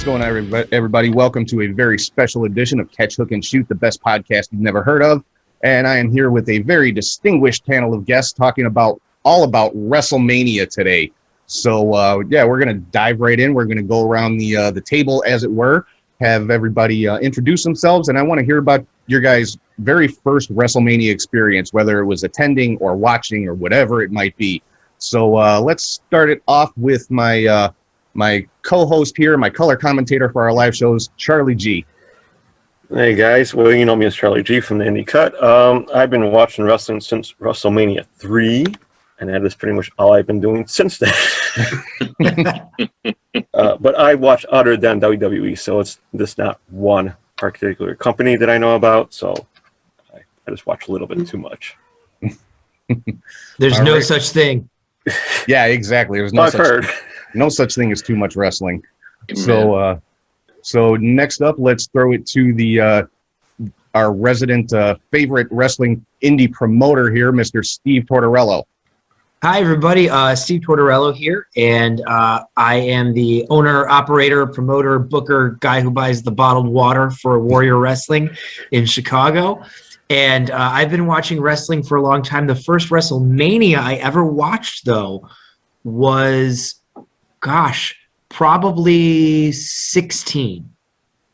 What's going on, everybody? Welcome to a very special edition of Catch, Hook, and Shoot, the best podcast you've never heard of. And I am here with a very distinguished panel of guests talking about all about WrestleMania today. So, we're going to dive right in. We're going to go around the table, as it were, have everybody introduce themselves. And I want to hear about your guys' very first WrestleMania experience, whether it was attending or watching or whatever it might be. So let's start it off with my my co-host here, my color commentator for our live shows, Charlie G. Hey guys, well, you know me as Charlie G from the NXTUK. I've been watching wrestling since WrestleMania 3, and that is pretty much all I've been doing since then. But I watch other than WWE, so it's just not one particular company that I know about, so I just watch a little bit too much. There's no such thing. Yeah, exactly. There's no such thing as too much wrestling. So next up, let's throw it to the our resident favorite wrestling indie promoter here, Mr. Steve Tortorello. Hi, everybody. Steve Tortorello here, and I am the owner, operator, promoter, booker, guy who buys the bottled water for Warrior Wrestling in Chicago. And I've been watching wrestling for a long time. The first WrestleMania I ever watched, though, was, probably 16.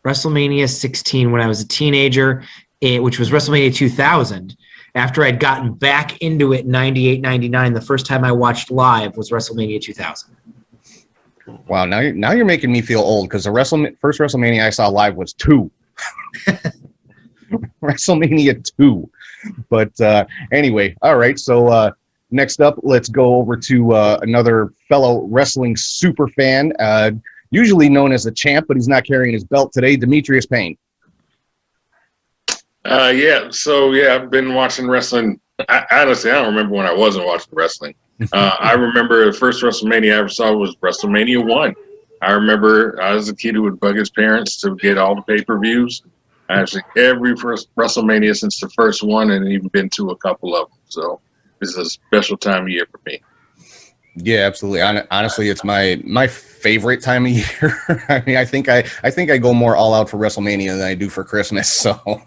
WrestleMania 16 when I was a teenager, which was WrestleMania 2000. After I'd gotten back into it in 98, 99, the first time I watched live was WrestleMania 2000. Wow, now you're making me feel old, because the first WrestleMania I saw live was 2. WrestleMania 2. But anyway, all right, so next up, let's go over to another fellow wrestling super fan, usually known as the Champ, but he's not carrying his belt today, Demetrius Payne. I've been watching wrestling. Honestly, I don't remember when I wasn't watching wrestling. I remember the first WrestleMania I ever saw was WrestleMania 1. I remember I was a kid who would bug his parents to get all the pay-per-views. Actually, every first WrestleMania since the first one, and even been to a couple of them. So this is a special time of year for me. Yeah, absolutely. Honestly, it's my favorite time of year. I mean, I think I go more all out for WrestleMania than I do for Christmas. So,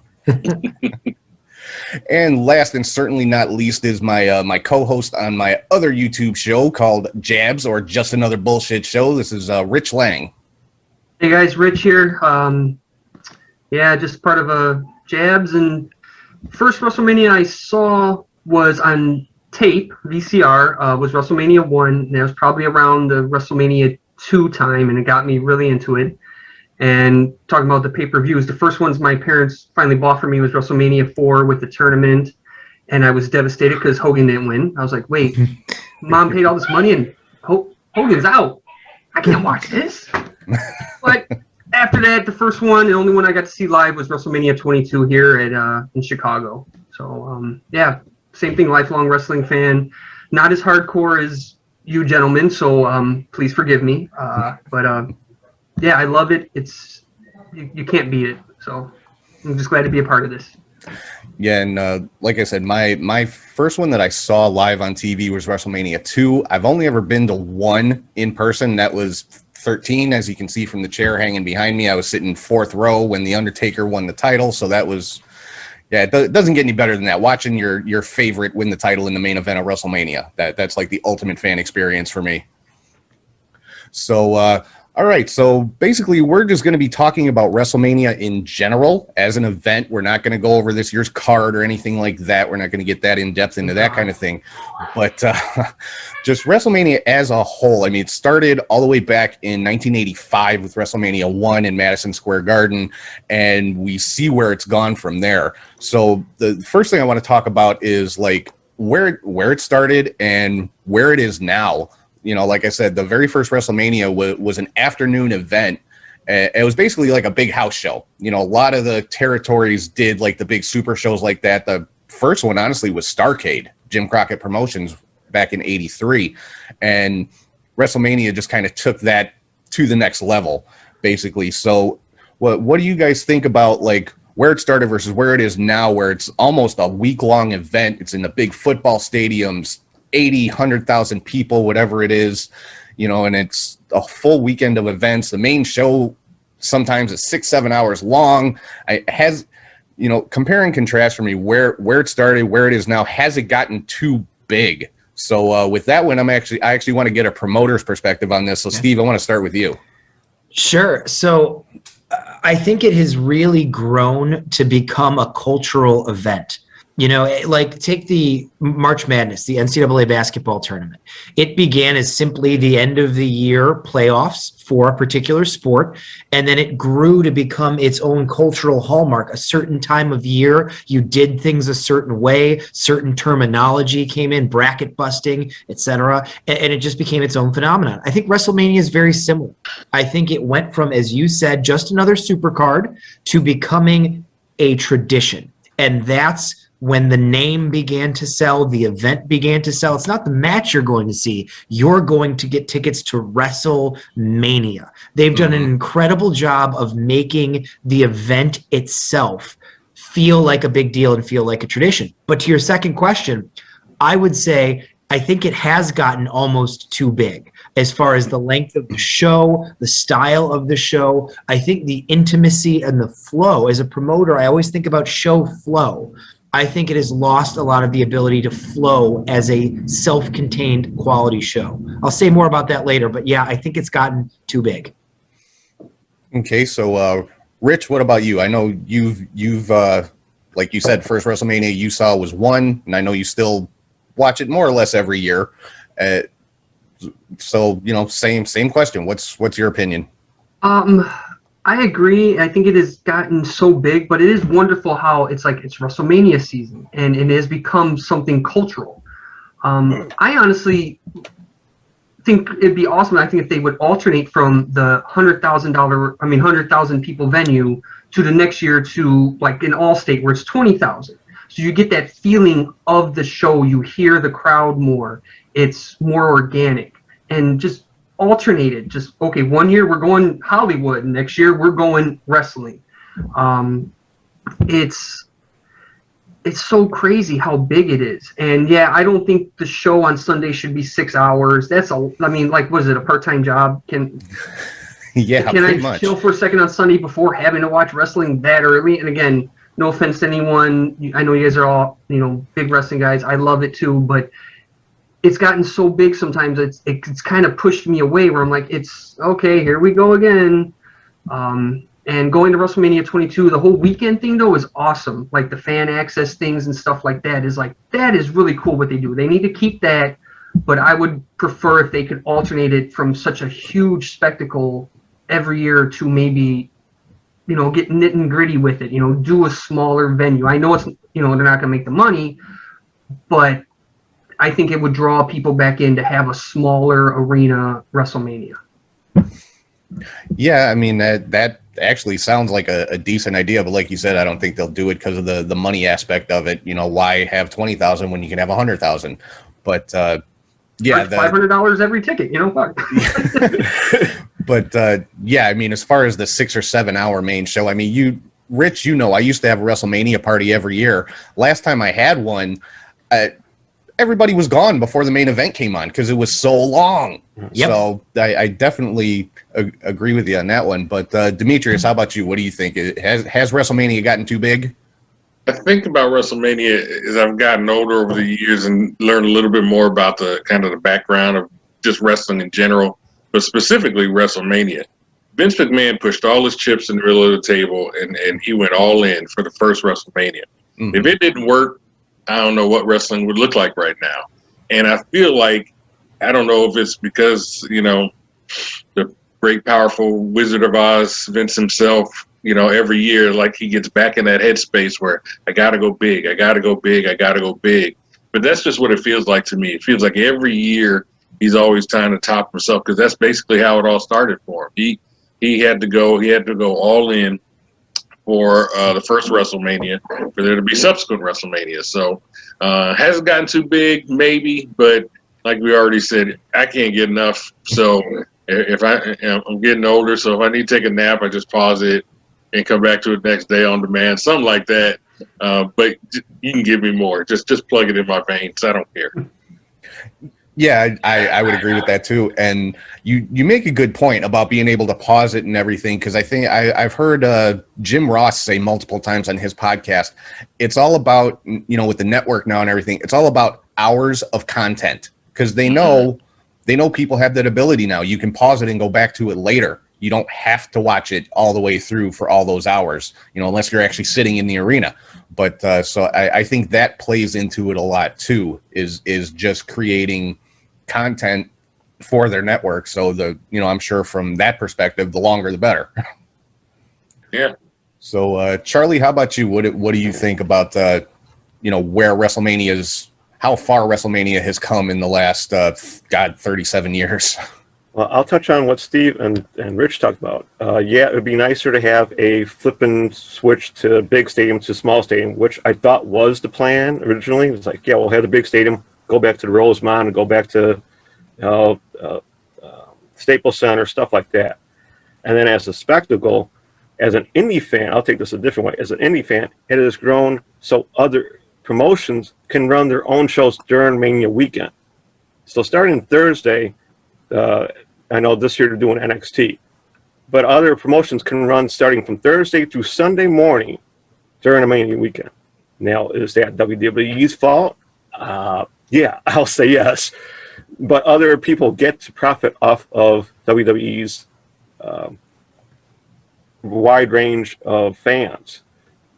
and last and certainly not least is my co-host on my other YouTube show called Jabs, or Just Another Bullshit Show. This is Rich Lange. Hey guys, Rich here. Just part of Jabs, and first WrestleMania I saw was on tape, VCR, was WrestleMania 1, and that was probably around the WrestleMania 2 time, and it got me really into it. And talking about the pay-per-views, the first ones my parents finally bought for me was WrestleMania 4 with the tournament, and I was devastated because Hogan didn't win. I was like, wait, Mom paid all this money and Hogan's out. I can't watch this. But after that, the first one, the only one I got to see live was WrestleMania 22 here in Chicago. So, same thing, lifelong wrestling fan. Not as hardcore as you gentlemen, so please forgive me. I love it. It's you can't beat it. So I'm just glad to be a part of this. Yeah, and like I said, my first one that I saw live on TV was WrestleMania 2. I've only ever been to one in person. That was 13, as you can see from the chair hanging behind me. I was sitting 4th row when The Undertaker won the title, so that was, it doesn't get any better than that. Watching your favorite win the title in the main event of WrestleMania, that's like the ultimate fan experience for me. So, all right, so basically we're just going to be talking about WrestleMania in general as an event. We're not going to go over this year's card or anything like that. We're not going to get that in depth into that kind of thing. But just WrestleMania as a whole. I mean, it started all the way back in 1985 with WrestleMania 1 in Madison Square Garden, and we see where it's gone from there. So the first thing I want to talk about is like where it started and where it is now. You know, like I said, the very first WrestleMania was an afternoon event. It was basically like a big house show. You know, a lot of the territories did like the big super shows like that. The first one, honestly, was Starrcade, Jim Crockett Promotions back in '83. And WrestleMania just kind of took that to the next level, basically. So what do you guys think about like where it started versus where it is now, where it's almost a week-long event? It's in the big football stadiums, 80, 100,000 people, whatever it is, you know, and it's a full weekend of events. The main show sometimes it's 6-7 hours long. Compare and contrast for me where it started, where it is now. Has it gotten too big? So with that one, I actually want to get a promoter's perspective on this. So Steve, I want to start with you. Sure. So I think it has really grown to become a cultural event. Like take the March Madness, the NCAA basketball tournament. It began as simply the end of the year playoffs for a particular sport, and then it grew to become its own cultural hallmark. A certain time of year, you did things a certain way, certain terminology came in, bracket busting, etc., and it just became its own phenomenon. I think WrestleMania is very similar. I think it went from, as you said, just another supercard to becoming a tradition, and that's when the name began to sell, the event began to sell. It's not the match you're going to see. You're going to get tickets to WrestleMania. They've done an incredible job of making the event itself feel like a big deal and feel like a tradition. But to your second question, I would say I think it has gotten almost too big as far as the length of the show, the style of the show. I think the intimacy and the flow. As a promoter, I always think about show flow. I think it has lost a lot of the ability to flow as a self-contained quality show. I'll say more about that later, but yeah, I think it's gotten too big. Okay, so Rich, what about you? I know you've like you said, first WrestleMania you saw was 1, and I know you still watch it more or less every year. So same question. What's your opinion? I agree. I think it has gotten so big, but it is wonderful how it's WrestleMania season and it has become something cultural. I honestly think it'd be awesome. I think if they would alternate from the $100,000 people venue to the next year to like an Allstate where it's 20,000. So you get that feeling of the show. You hear the crowd more. It's more organic and just alternated. Just okay, one year we're going Hollywood, next year we're going wrestling. It's so crazy how big it is. And yeah, I don't think the show on Sunday should be 6 hours. Was it a part-time job? Can I much chill for a second on Sunday before having to watch wrestling that early? And again, no offense to anyone, I know you guys are all big wrestling guys. I love it too, but it's gotten so big sometimes it's kind of pushed me away where I'm like, it's okay, here we go again. And going to WrestleMania 22, the whole weekend thing though is awesome. Like the fan access things and stuff like that is really cool what they do. They need to keep that, but I would prefer if they could alternate it from such a huge spectacle every year to maybe, get nit and gritty with it, do a smaller venue. I know it's, they're not gonna make the money, but I think it would draw people back in to have a smaller arena WrestleMania. Yeah, I mean that actually sounds like a decent idea, but like you said, I don't think they'll do it because of the money aspect of it. Why have 20,000 when you can have 100,000? But yeah, $500 every ticket. But yeah, I mean, as far as the 6 or 7 hour main show, I mean, Rich, I used to have a WrestleMania party every year. Last time I had one, everybody was gone before the main event came on because it was so long. Yep. So I definitely agree with you on that one. But Demetrius, how about you? What do you think? Has WrestleMania gotten too big? I think about WrestleMania as I've gotten older over the years and learned a little bit more about the kind of the background of just wrestling in general, but specifically WrestleMania. Vince McMahon pushed all his chips in the middle of the table and he went all in for the first WrestleMania. Mm-hmm. If it didn't work, I don't know what wrestling would look like right now. And I feel like, I don't know if it's because, the great, powerful Wizard of Oz, Vince himself, every year, like he gets back in that headspace where I got to go big, I got to go big, I got to go big. But that's just what it feels like to me. It feels like every year he's always trying to top himself because that's basically how it all started for him. He had to go all in for the first WrestleMania, for there to be subsequent WrestleMania. So has it gotten too big? Maybe, but like we already said, I can't get enough. So if I'm getting older, so if I need to take a nap, I just pause it and come back to it next day on demand, something like that. But you can give me more. Just plug it in my veins. I don't care. Yeah, I would agree with that too. And you make a good point about being able to pause it and everything, because I think I've heard Jim Ross say multiple times on his podcast, it's all about, with the network now and everything, it's all about hours of content, because they know people have that ability now. You can pause it and go back to it later. You don't have to watch it all the way through for all those hours, unless you're actually sitting in the arena. But so I think that plays into it a lot too, is just creating content for their network. So I'm sure from that perspective, the longer the better. Yeah. So Charlie, how about you? What do you think about where how far WrestleMania has come in the last 37 years? Well, I'll touch on what Steve and Rich talked about. Yeah, it would be nicer to have a flipping switch to big stadium to small stadium, which I thought was the plan originally. It was like, yeah, we'll have the big stadium, go back to the Rosemont, and go back to Staples Center, stuff like that. And then as a spectacle, as an indie fan, I'll take this a different way. As an indie fan, it has grown so other promotions can run their own shows during Mania weekend. So starting Thursday, I know this year they're doing NXT, but other promotions can run starting from Thursday through Sunday morning during a Mania weekend. Now, is that WWE's fault? Yeah, I'll say yes. But other people get to profit off of WWE's wide range of fans.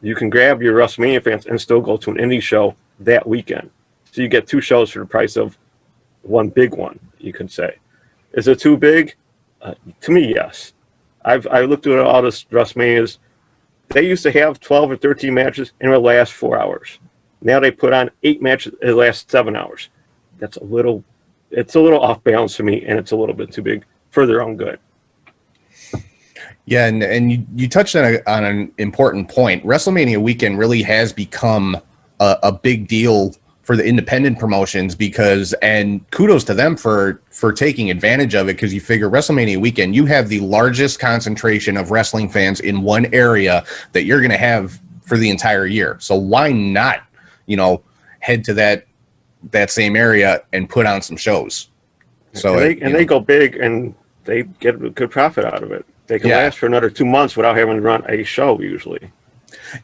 You can grab your WrestleMania fans and still go to an indie show that weekend. So you get two shows for the price of one big one, you can say. Is it too big? To me, yes. I've looked at all the WrestleManias. They used to have 12 or 13 matches and it would last 4 hours. Now they put on 8 matches, it lasts 7 hours. It's a little off balance for me, and it's a little bit too big for their own good. Yeah, and you touched on an important point. WrestleMania weekend really has become a big deal for the independent promotions, and kudos to them for taking advantage of it, because you figure WrestleMania weekend, you have the largest concentration of wrestling fans in one area that you're going to have for the entire year. So why not, head to that same area and put on some shows? So they go big and they get a good profit out of it. They can last for another 2 months without having to run a show usually.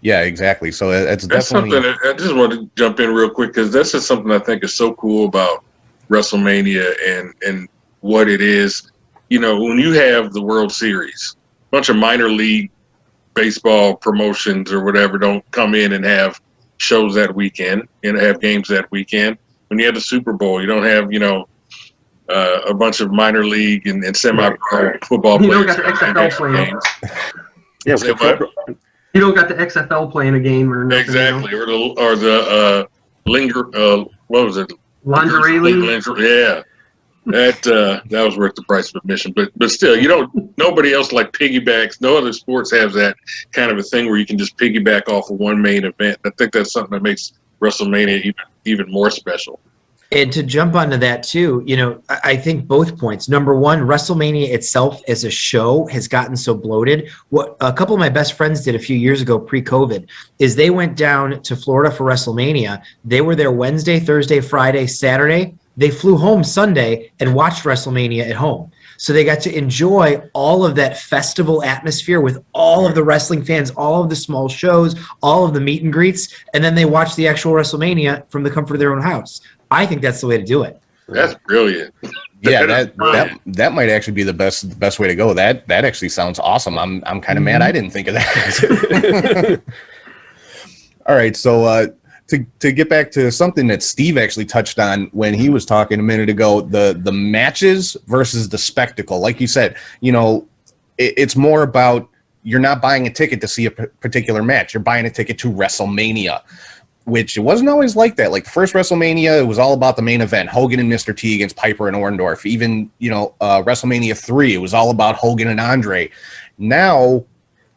Yeah, exactly. So that's definitely something I just want to jump in real quick, because this is something I think is so cool about WrestleMania and what it is. When you have the World Series, a bunch of minor league baseball promotions or whatever don't come in and have shows that weekend and have games that weekend. When you have the Super Bowl, you don't have a bunch of minor league and semi-pro football players. You don't got the XFL playing. Yeah, Say what? You don't got the XFL playing a game or nothing. Exactly, or the what was it? Lingerie league. Yeah, that was worth the price of admission. But still, nobody else like piggybacks. No other sports has that kind of a thing where you can just piggyback off of one main event. I think that's something that makes WrestleMania even more special. And to jump onto that too, I think both points. Number one, WrestleMania itself as a show has gotten so bloated. What a couple of my best friends did a few years ago, pre-COVID, is they went down to Florida for WrestleMania. They were there Wednesday, Thursday, Friday, Saturday. They flew home Sunday and watched WrestleMania at home. So they got to enjoy all of that festival atmosphere with all of the wrestling fans, all of the small shows, all of the meet and greets, and then they watched the actual WrestleMania from the comfort of their own house. I think that's the way to do it. That's brilliant. Yeah, that might actually be the best way to go. That actually sounds awesome. I'm kind of mad I didn't think of that. All right, so to get back to something that Steve actually touched on when he was talking a minute ago, the matches versus the spectacle. Like you said, it's more about, you're not buying a ticket to see a particular match. You're buying a ticket to WrestleMania, which it wasn't always like that. Like the first WrestleMania, it was all about the main event, Hogan and Mr. T against Piper and Orndorff. Even, WrestleMania 3, it was all about Hogan and Andre. Now,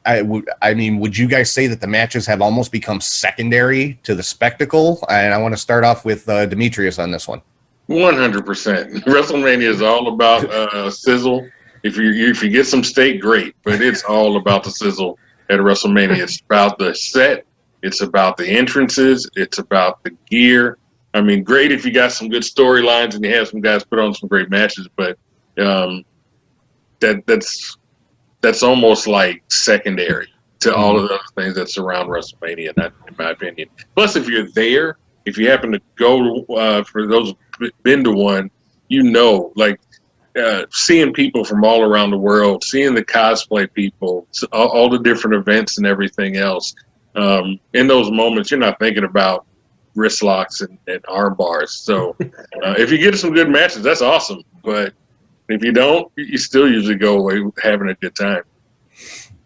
I mean, would you guys say that the matches have almost become secondary to the spectacle? And I want to start off with Demetrius on this one. 100%. WrestleMania is all about sizzle. If you get some steak, great, but it's all about the sizzle at WrestleMania. It's about the set. It's about the entrances. It's about the gear. I mean, great if you got some good storylines and you have some guys put on some great matches, but that's almost like secondary to all of the other things that surround WrestleMania, in my opinion. Plus, if you're there, if you happen to go for those been to one, like seeing people from all around the world, seeing the cosplay people, all the different events and everything else. In those moments, you're not thinking about wrist locks and arm bars. So if you get some good matches, that's awesome. But if you don't, you still usually go away having a good time.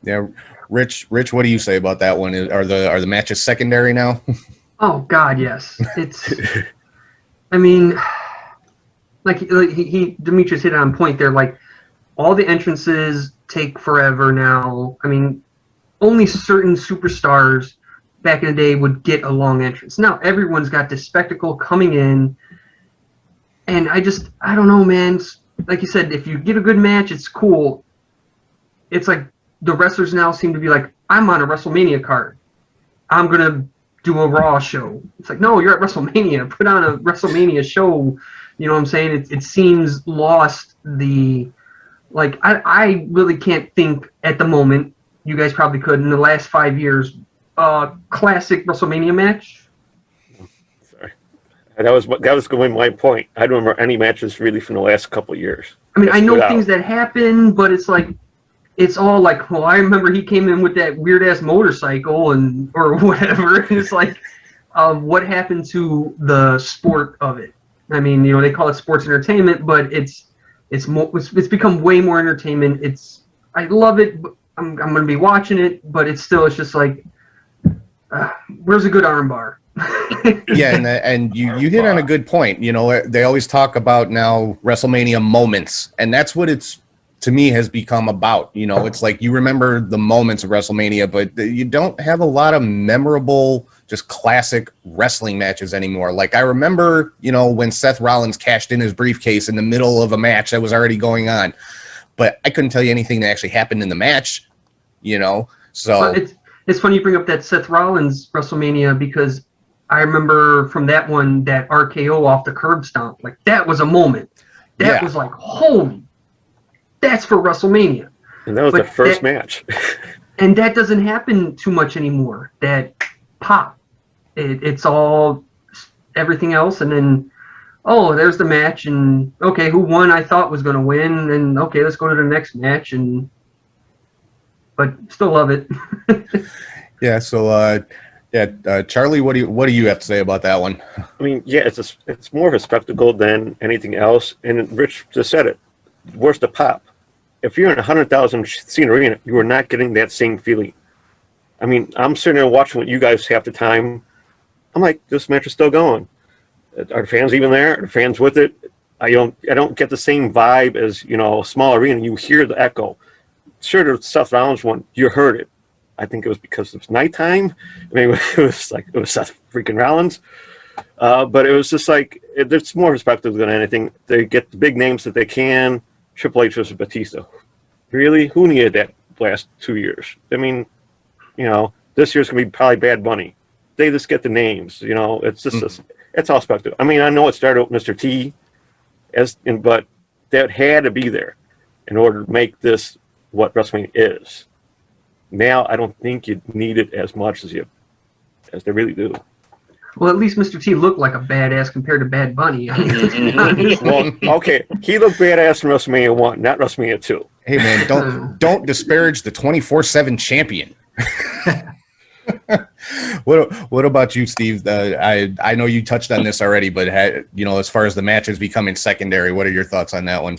Yeah, Rich, what do you say about that one? Are the matches secondary now? Oh God, yes. It's. I mean, like Demetrius hit it on point there. Like, all the entrances take forever now. I mean, only certain superstars back in the day would get a long entrance. Now everyone's got this spectacle coming in, and I don't know, man. Like you said, if you get a good match, it's cool. It's like the wrestlers now seem to be like, I'm on a WrestleMania card. I'm gonna do a Raw show. It's like, no, you're at WrestleMania. Put on a WrestleMania show. You know what I'm saying? It seems lost the, like, I really can't think at the moment, you guys probably could, in the last 5 years, classic WrestleMania match. Sorry. That was going to be my point. I don't remember any matches really from the last couple of years. I mean, I know things that happen, but it's like, it's all like, well, I remember he came in with that weird-ass motorcycle or whatever. It's like, what happened to the sport of it? I mean, they call it sports entertainment, but it's become way more entertainment. I love it. I'm going to be watching it, but it's just like, where's a good armbar? Yeah, and you hit on a good point. They always talk about now WrestleMania moments, and that's what it's, to me, has become about. It's like you remember the moments of WrestleMania, but you don't have a lot of memorable, just classic wrestling matches anymore. Like, I remember, when Seth Rollins cashed in his briefcase in the middle of a match that was already going on, but I couldn't tell you anything that actually happened in the match, so. It's funny you bring up that Seth Rollins WrestleMania, because I remember from that one, that RKO off the curb stomp. Like, that was a moment. That was like, holy, that's for WrestleMania. And that was the first match. And that doesn't happen too much anymore. That pop. It's all everything else. And then, oh, there's the match. And, okay, who won I thought was going to win. And, okay, let's go to the next match. But still love it. Yeah, so, Charlie, what do you have to say about that one? I mean, yeah, it's more of a spectacle than anything else. And Rich just said it. Where's the pop? If you're in a 100,000 seat arena, you are not getting that same feeling. I mean, I'm sitting there watching what you guys half the time. I'm like, this match is still going. Are the fans even there? Are the fans with it? I don't get the same vibe as, a small arena. You hear the echo. Sure, the Seth Rollins one, you heard it. I think it was because it was nighttime. I mean, it was Seth freaking Rollins. But it was just like, it's more respectful than anything. They get the big names that they can. Triple H versus Batista. Really? Who needed that last 2 years? I mean, this year's going to be probably Bad Bunny. They just get the names, it's just, it's all spectacle. I mean, I know it started with Mr. T, but that had to be there in order to make this what WrestleMania is. Now, I don't think you need it as much as they really do. Well, at least Mr. T looked like a badass compared to Bad Bunny. Well, okay, he looked badass in WrestleMania 1, not WrestleMania 2. Hey, man, don't disparage the 24/7 champion. What about you, Steve? I know you touched on this already, but as far as the matches becoming secondary, what are your thoughts on that one?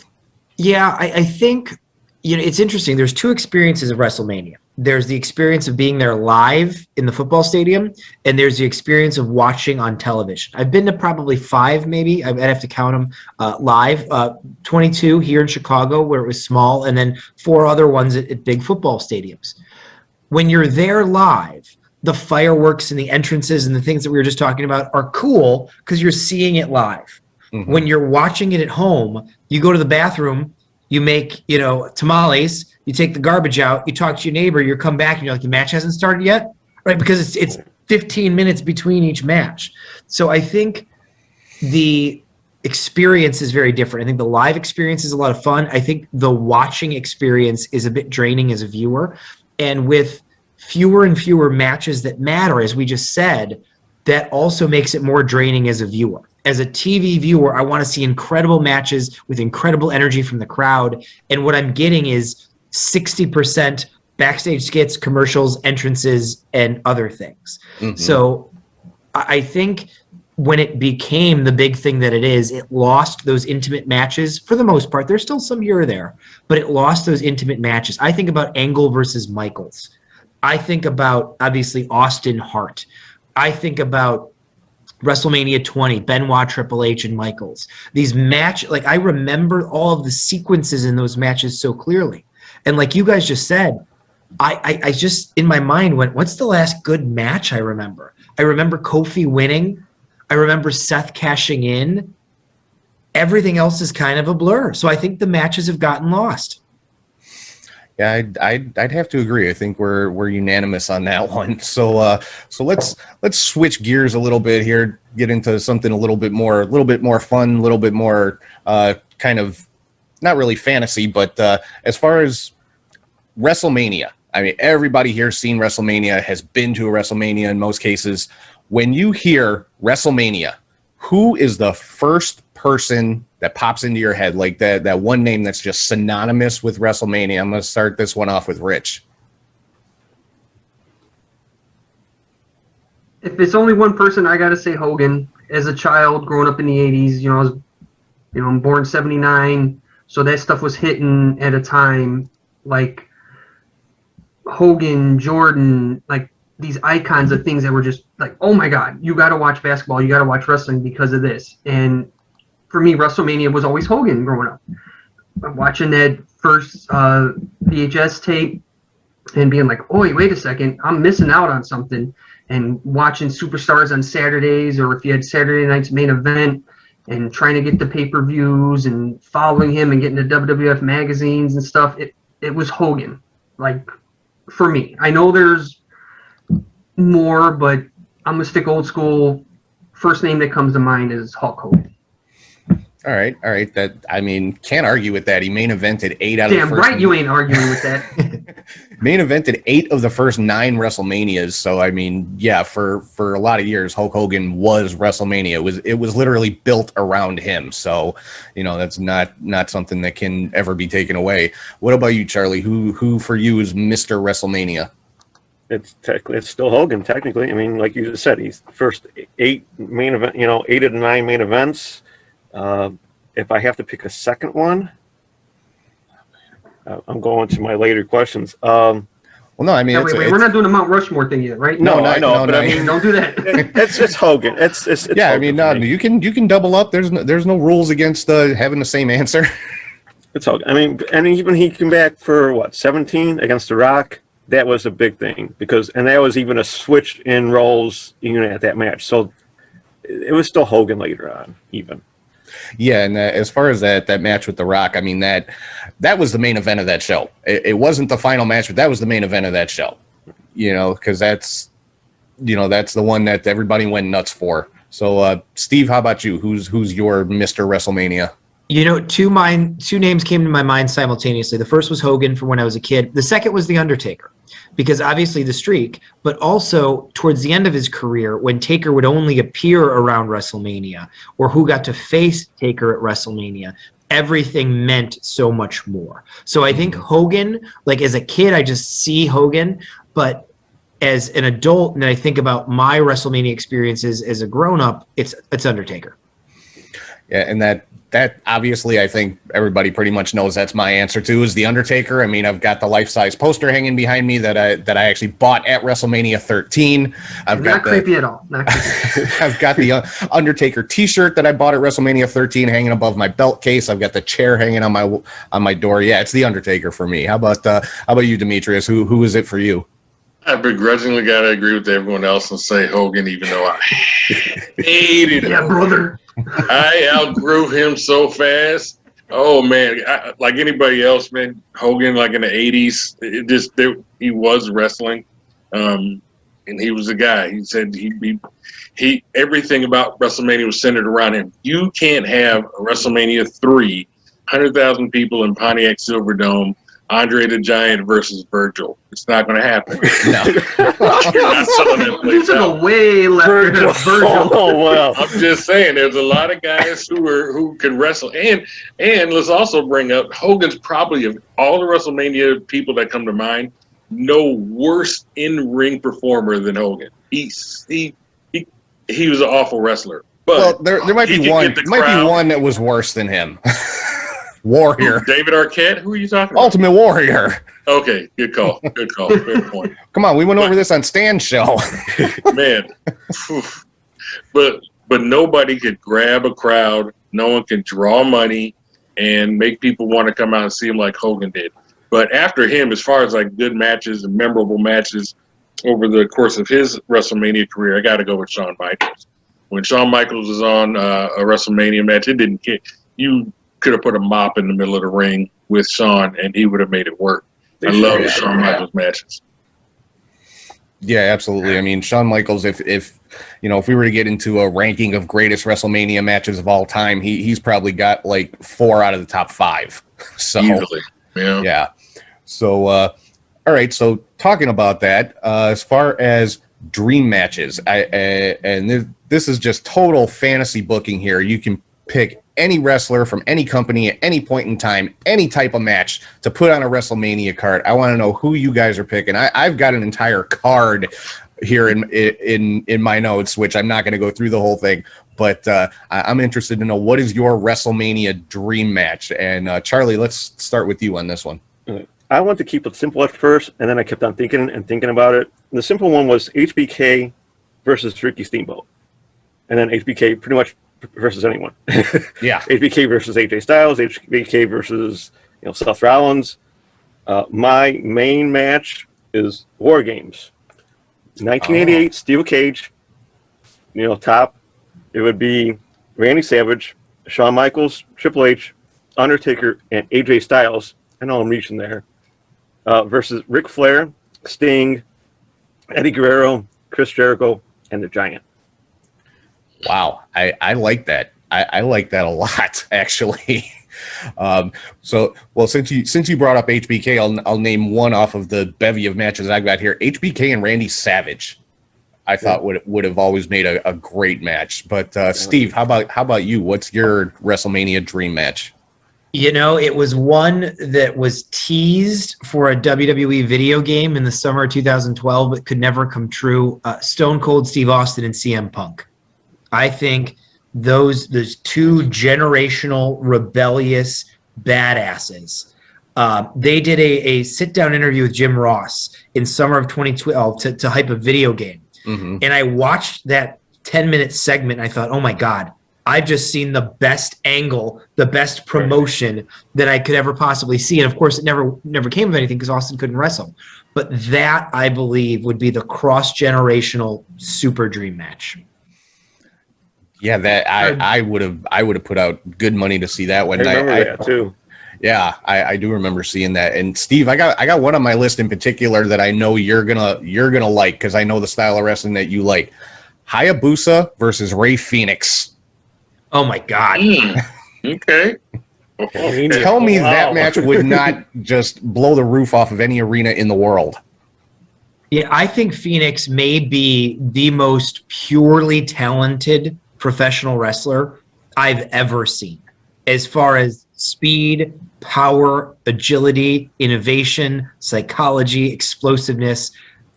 Yeah, I think it's interesting. There's two experiences of WrestleMania. There's the experience of being there live in the football stadium, and there's the experience of watching on television. I've been to probably 5, maybe. I'd have to count them live. 22 here in Chicago, where it was small, and then 4 other ones at big football stadiums. When you're there live, the fireworks and the entrances and the things that we were just talking about are cool because you're seeing it live. Mm-hmm. When you're watching it at home, you go to the bathroom, you make, tamales, you take the garbage out, you talk to your neighbor, you come back and you're like, the match hasn't started yet, right? Because it's 15 minutes between each match. So I think the experience is very different. I think the live experience is a lot of fun. I think the watching experience is a bit draining as a viewer. And with fewer and fewer matches that matter, as we just said, that also makes it more draining as a viewer. As a TV viewer, I want to see incredible matches with incredible energy from the crowd. And what I'm getting is 60% backstage skits, commercials, entrances, and other things. Mm-hmm. So I think when it became the big thing that it is, it lost those intimate matches for the most part. There's still some here or there, but it lost those intimate matches. I think about Angle versus Michaels. I think about, obviously, Austin Hart. I think about WrestleMania 20, Benoit, Triple H, and Michaels. These like I remember all of the sequences in those matches so clearly. And like you guys just said, I just, in my mind, went, what's the last good match I remember? I remember Kofi winning. I remember Seth cashing in. Everything else is kind of a blur. So I think the matches have gotten lost. Yeah, I'd have to agree. I think we're unanimous on that one. So let's switch gears a little bit here, get into something a little bit more fun, a little bit more kind of not really fantasy, but as far as WrestleMania, I mean, everybody here's seen WrestleMania, has been to a WrestleMania in most cases. When you hear WrestleMania, who is the first person that pops into your head, like that one name that's just synonymous with WrestleMania? I'm going to start this one off with Rich. If it's only one person, I got to say Hogan. As a child growing up in the 80s, I'm born 79, so that stuff was hitting at a time like Hogan, Jordan, like these icons of things that were just like, oh my God, you got to watch basketball, you got to watch wrestling because of this. And for me, WrestleMania was always Hogan growing up. Watching that first VHS tape and being like, oh, wait a second, I'm missing out on something. And watching Superstars on Saturdays, or if you had Saturday night's main event, and trying to get the pay-per-views and following him and getting the WWF magazines and stuff, it was Hogan. Like, for me. I know there's more, but I'm going to stick old school. First name that comes to mind is Hulk Hogan. All right. That, I mean, can't argue with that. He main evented 8 out of the first. Damn right, you ain't arguing with that. Main evented 8 of the first 9 WrestleManias. So I mean, yeah, for a lot of years, Hulk Hogan was WrestleMania. It was literally built around him. So, that's not something that can ever be taken away. What about you, Charlie? Who for you is Mr. WrestleMania? It's still Hogan technically. I mean, like you just said, he's first 8 main event. 8 of the 9 main events. If I have to pick a second one, I'm going to my later questions. Well, no, I mean, wait, we're not doing the Mount Rushmore thing yet, right? No, I know, but I mean, don't do that. It's Hogan. It's yeah. Hogan, I mean, you can double up. There's no rules against having the same answer. It's Hogan. I mean, and even he came back for 17 against The Rock. That was a big thing and that was even a switch in roles even at that match. So it was still Hogan later on, even. Yeah, and as far as that match with The Rock, I mean, that was the main event of that show. It wasn't the final match, but that was the main event of that show. Because that's the one that everybody went nuts for. So, Steve, how about you? Who's your Mr. WrestleMania? Two names came to my mind simultaneously. The first was Hogan from when I was a kid. The second was The Undertaker, because obviously the streak, but also towards the end of his career when Taker would only appear around WrestleMania, or who got to face Taker at WrestleMania, everything meant so much more. So I think Hogan, like as a kid, I just see Hogan, but as an adult, and I think about my WrestleMania experiences as a grown-up, it's Undertaker. Yeah, and that obviously I think everybody pretty much knows that's my answer too, is The Undertaker. I mean, I've got the life-size poster hanging behind me that I actually bought at WrestleMania 13. Not creepy at all. Not creepy. I've got the Undertaker t-shirt that I bought at WrestleMania 13 hanging above my belt case. I've got the chair hanging on my door. Yeah, it's The Undertaker for me. How about you, Demetrius? Who is it for you? I begrudgingly got to agree with everyone else and say Hogan, even though I hated him. Yeah, brother. I outgrew him so fast. Oh, man. Like anybody else, man, Hogan, like in the 80s, he was wrestling. and he was the guy. He said he everything about WrestleMania was centered around him. You can't have a WrestleMania 3, 100,000 people in Pontiac Silverdome, Andre the Giant versus Virgil. It's not going to happen. No. You're not selling that You place took out. a way left Virgil. Virgil. Oh well. I'm just saying, there's a lot of guys who can wrestle, and let's also bring up Hogan's probably, of all the WrestleMania people that come to mind, no worse in-ring performer than Hogan. He was an awful wrestler. But Well, there might he be could one. get the Might be crowd. one that was worse than him. Warrior, David Arquette. Who are you talking about? Ultimate Warrior. Okay, good call. Good call. Fair point. Come on, we went over this on Stan's show. Man, but nobody could grab a crowd. No one can draw money and make people want to come out and see him like Hogan did. But after him, as far as like good matches and memorable matches over the course of his WrestleMania career, I got to go with Shawn Michaels. When Shawn Michaels was on a WrestleMania match, it didn't care. You could have put a mop in the middle of the ring with Shawn, and he would have made it work. I love the Shawn Michaels matches. Yeah, absolutely. I mean, Shawn Michaels, if we were to get into a ranking of greatest WrestleMania matches of all time, he's probably got like 4 out of the top 5. So Easily. yeah. So all right. So talking about that, as far as dream matches, this is just total fantasy booking here. You can pick any wrestler from any company at any point in time, any type of match to put on a WrestleMania card. I want to know who you guys are picking. I've got an entire card here in my notes, which I'm not going to go through the whole thing, but I'm interested to know, what is your WrestleMania dream match? And Charlie, let's start with you on this one. I want to keep it simple at first, and then I kept on thinking about it. And the simple one was HBK versus Ricky Steamboat, and then HBK pretty much versus anyone. Yeah. HBK versus AJ Styles, HBK versus Seth Rollins. My main match is War Games. 1988 Steel Cage. Top. It would be Randy Savage, Shawn Michaels, Triple H, Undertaker, and AJ Styles. I know I'm reaching there. Versus Ric Flair, Sting, Eddie Guerrero, Chris Jericho, and the Giant. Wow, I like that. I like that a lot, actually. Since you brought up HBK, I'll name one off of the bevy of matches I've got here. HBK and Randy Savage, I thought would have always made a great match. But Steve, how about you? What's your WrestleMania dream match? It was one that was teased for a WWE video game in the summer of 2012, but could never come true. Stone Cold Steve Austin and CM Punk. I think those two generational rebellious badasses. They did a sit-down interview with Jim Ross in summer of 2012 to hype a video game. Mm-hmm. And I watched that 10-minute segment and I thought, oh my God, I've just seen the best angle, the best promotion that I could ever possibly see. And of course, it never came of anything because Austin couldn't wrestle. But that, I believe, would be the cross-generational super dream match. Yeah, that I would have put out good money to see that one. I remember that too. Yeah, I do remember seeing that. And Steve, I got one on my list in particular that I know you're gonna like, because I know the style of wrestling that you like. Hayabusa versus Rey Fénix. Oh my God. Okay. Tell me that match would not just blow the roof off of any arena in the world. Yeah, I think Fénix may be the most purely talented professional wrestler I've ever seen, as far as speed, power, agility, innovation, psychology, explosiveness.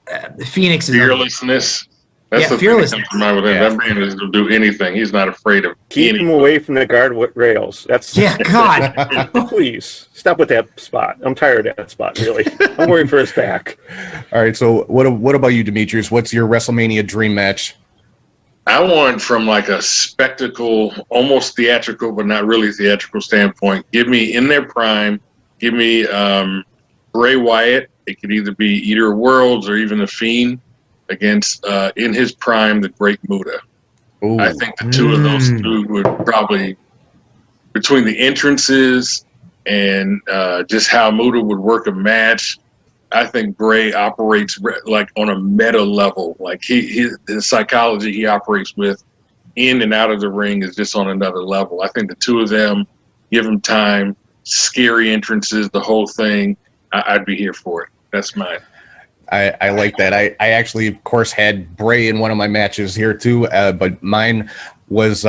Fénix is fearlessness. That's the fearlessness. thing that comes to mind with him. That man is to do anything. He's not afraid of Keep him away from the guard rails. That's God. Please stop with that spot. I'm tired of that spot. Really, I'm worried for his back. All right. So what about you, Demetrius? What's your WrestleMania dream match? I want, from like a spectacle, almost theatrical, but not really theatrical standpoint. Give me in their prime. Give me Bray Wyatt. It could either be Eater of Worlds or even The Fiend against, in his prime, the Great Muta. Ooh. I think the two of those two would probably, between the entrances and just how Muta would work a match, I think Bray operates like on a meta level. Like the psychology he operates with in and out of the ring is just on another level. I think the two of them, give them time, scary entrances, the whole thing. I'd be here for it. That's mine. I like that. I actually, of course, had Bray in one of my matches here too, but mine was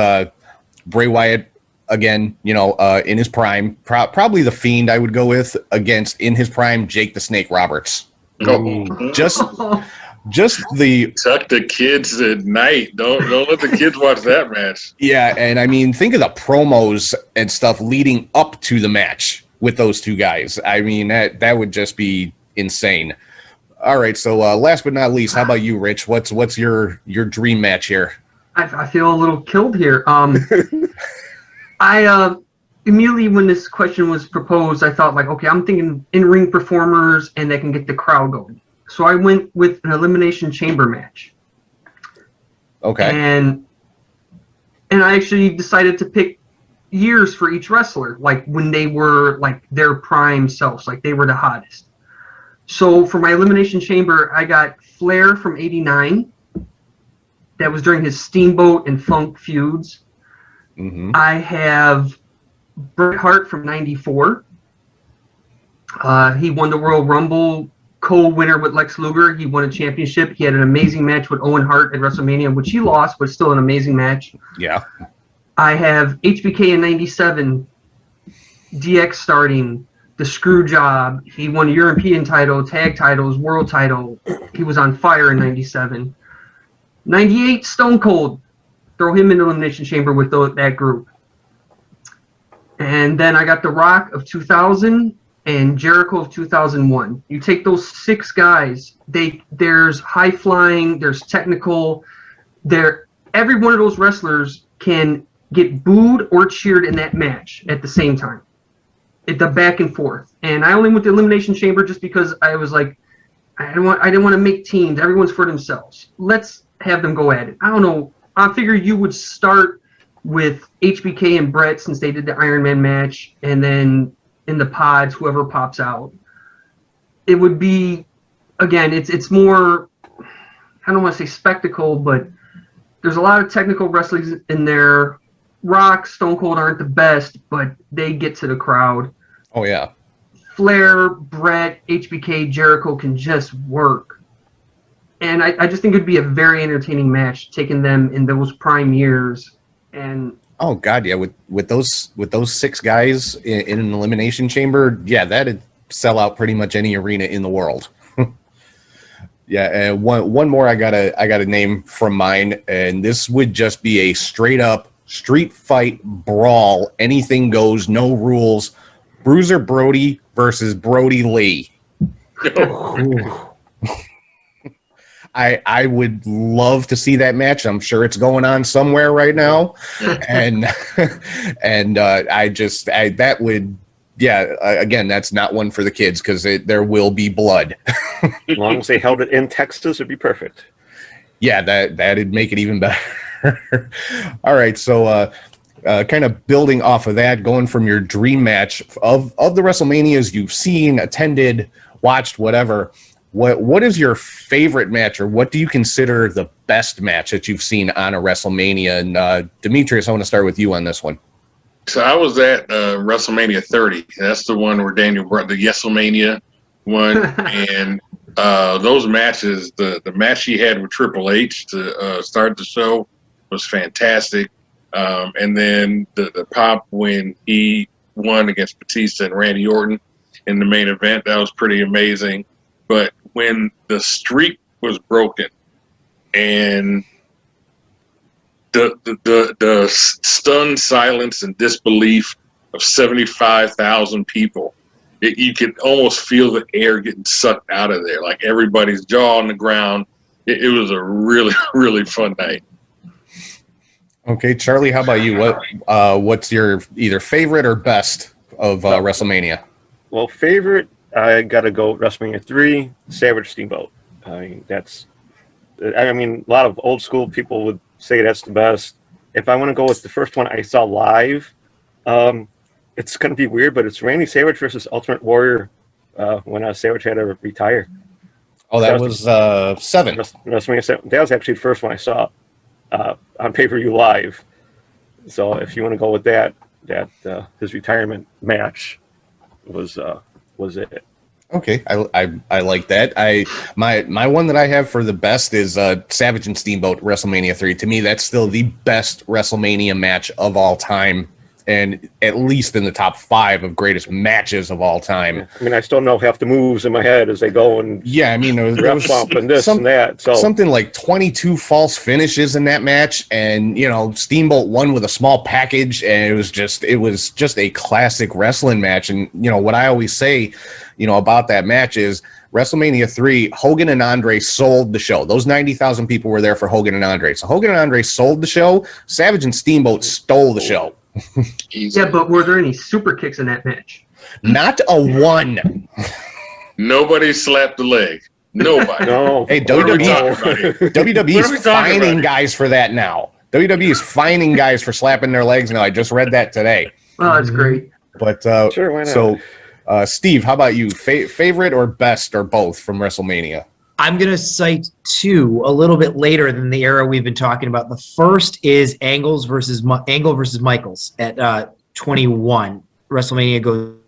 Bray Wyatt again, in his prime. Probably the Fiend I would go with against, in his prime, Jake the Snake Roberts. Just the tuck the kids at night. Don't let the kids watch that match. Yeah, and I mean, think of the promos and stuff leading up to the match with those two guys. I mean, that would just be insane. All right, so last but not least, how about you, Rich? What's your dream match here? I feel a little killed here. I immediately, when this question was proposed, I thought like, okay, I'm thinking in-ring performers and they can get the crowd going. So I went with an Elimination Chamber match. Okay. And I actually decided to pick years for each wrestler, like when they were like their prime selves, like they were the hottest. So for my Elimination Chamber, I got Flair from '89. That was during his Steamboat and Funk feuds. Mm-hmm. I have Bret Hart from '94. He won the Royal Rumble co-winner with Lex Luger. He won a championship. He had an amazing match with Owen Hart at WrestleMania, which he lost, but still an amazing match. Yeah. I have HBK in '97. DX starting. The screw job. He won a European title, tag titles, world title. He was on fire in '97. '98 Stone Cold. Throw him in the Elimination Chamber with that group. And then I got The Rock of 2000 and Jericho of 2001. You take those six guys. There's high flying. There's technical. Every one of those wrestlers can get booed or cheered in that match at the same time. The back and forth. And I only went to Elimination Chamber just because I was like, I didn't want to make teams. Everyone's for themselves. Let's have them go at it. I don't know. I figured you would start with HBK and Brett since they did the Iron Man match, and then in the pods, whoever pops out. It would be, again, it's more, I don't want to say spectacle, but there's a lot of technical wrestlers in there. Rock, Stone Cold aren't the best, but they get to the crowd. Oh, yeah. Flair, Brett, HBK, Jericho can just work. And I just think it would be a very entertaining match, taking them in those prime years. And oh God, yeah, with those six guys in an Elimination Chamber, yeah, that'd sell out pretty much any arena in the world. Yeah, and one more I gotta name from mine, and this would just be a straight up street fight brawl, anything goes, no rules. Bruiser Brody versus Brody Lee. I would love to see that match. I'm sure it's going on somewhere right now, and that would, yeah. Again, that's not one for the kids because there will be blood. As long as they held it in Texas, it'd be perfect. Yeah, that'd make it even better. All right, so kind of building off of that, going from your dream match of the WrestleManias you've seen, attended, watched, whatever. What is your favorite match, or what do you consider the best match that you've seen on a WrestleMania? And Demetrius, I want to start with you on this one. So I was at WrestleMania 30. That's the one where Daniel brought the Yeselmania one, and those matches, the match he had with Triple H to start the show was fantastic. And then the pop when he won against Batista and Randy Orton in the main event, that was pretty amazing. But when the streak was broken and the stunned silence and disbelief of 75,000 people, you could almost feel the air getting sucked out of there. Like everybody's jaw on the ground. It was a really, really fun night. Okay, Charlie, how about you? What's your either favorite or best of WrestleMania? Well, favorite, I got to go WrestleMania 3, Savage Steamboat. A lot of old school people would say that's the best. If I want to go with the first one I saw live, it's going to be weird, but it's Randy Savage versus Ultimate Warrior when Savage had to retire. Oh, that was 7. WrestleMania 7. That was actually the first one I saw on pay-per-view live. So if you want to go with that his retirement match was it. Okay, I like that. My one that I have for the best is Savage and Steamboat WrestleMania 3. To me, that's still the best WrestleMania match of all time, and at least in the top 5 of greatest matches of all time. I mean, I still know half the moves in my head as they go, and yeah, I mean, there was bump and this and that. So something like 22 false finishes in that match, and Steamboat won with a small package, and it was just a classic wrestling match. And what I always say, about that match is WrestleMania 3, Hogan and Andre sold the show. Those 90,000 people were there for Hogan and Andre. So Hogan and Andre sold the show. Savage and Steamboat stole the show. Yeah, but were there any super kicks in that match? Not a one. Nobody slapped the leg. Nobody. no. Hey, WWE is fining guys for that now. WWE is fining guys for slapping their legs now. I just read that today. Oh, that's great. But sure, why not? So, Steve, how about you? Favorite or best or both from WrestleMania? I'm going to cite 2 a little bit later than the era we've been talking about. The first is Angle versus Michaels at 21. WrestleMania goes.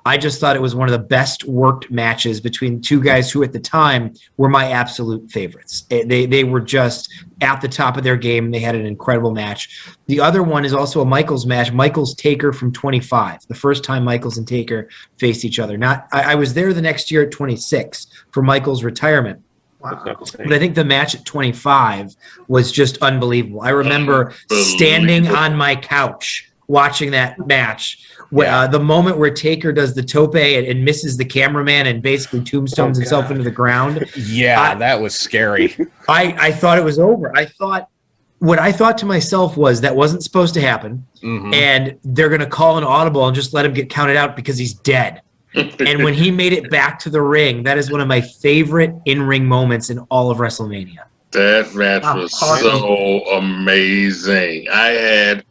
I just thought it was one of the best worked matches between 2 guys who at the time were my absolute favorites. They were just at the top of their game. They had an incredible match. The other one is also a Michaels match, Michaels Taker from 25, the first time Michaels and Taker faced each other. I was there the next year at 26 for Michaels' retirement. Wow. But I think the match at 25 was just unbelievable. I remember standing on my couch watching that match. The moment where Taker does the tope and misses the cameraman and basically tombstones himself into the ground. Yeah, that was scary. I thought it was over. What I thought to myself was that wasn't supposed to happen, and they're going to call an audible and just let him get counted out because he's dead. And when he made it back to the ring, that is one of my favorite in-ring moments in all of WrestleMania. That match was so amazing. I had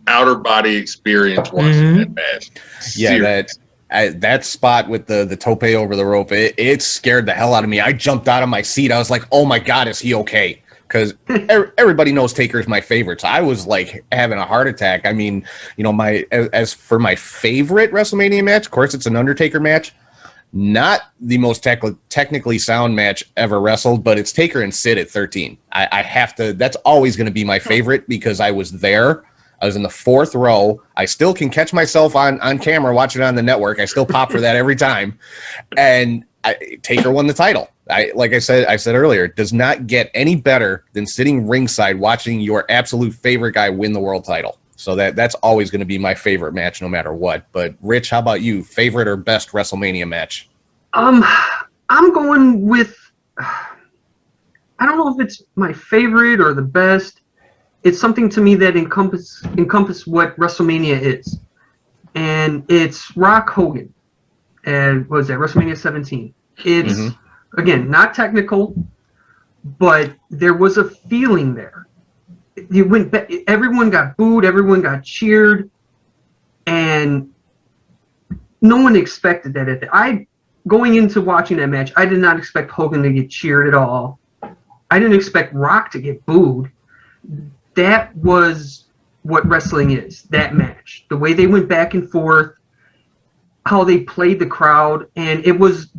outer body experience watching that match. Yeah, that spot with the tope over the rope, it scared the hell out of me. I jumped out of my seat. I was like, oh my God, is he okay? Because everybody knows Taker's my favorite. So I was like having a heart attack. I mean, as for my favorite WrestleMania match, of course, it's an Undertaker match. Not the most technically sound match ever wrestled, but it's Taker and Sid at 13. I have to, that's always going to be my favorite because I was there. I was in the 4th row. I still can catch myself on camera watching it on the network. I still pop for that every time. And Taker won the title. Like I said earlier, it does not get any better than sitting ringside watching your absolute favorite guy win the world title. So that's always going to be my favorite match no matter what. But Rich, how about you? Favorite or best WrestleMania match? I'm going with, I don't know if it's my favorite or the best. It's something to me that encompass what WrestleMania is. And it's Rock Hogan. And what was that, WrestleMania 17. It's, again, not technical, but there was a feeling there. Everyone got booed, everyone got cheered, and no one expected that. Going into watching that match, I did not expect Hogan to get cheered at all. I didn't expect Rock to get booed. That was what wrestling is, that match. The way they went back and forth, how they played the crowd, and it was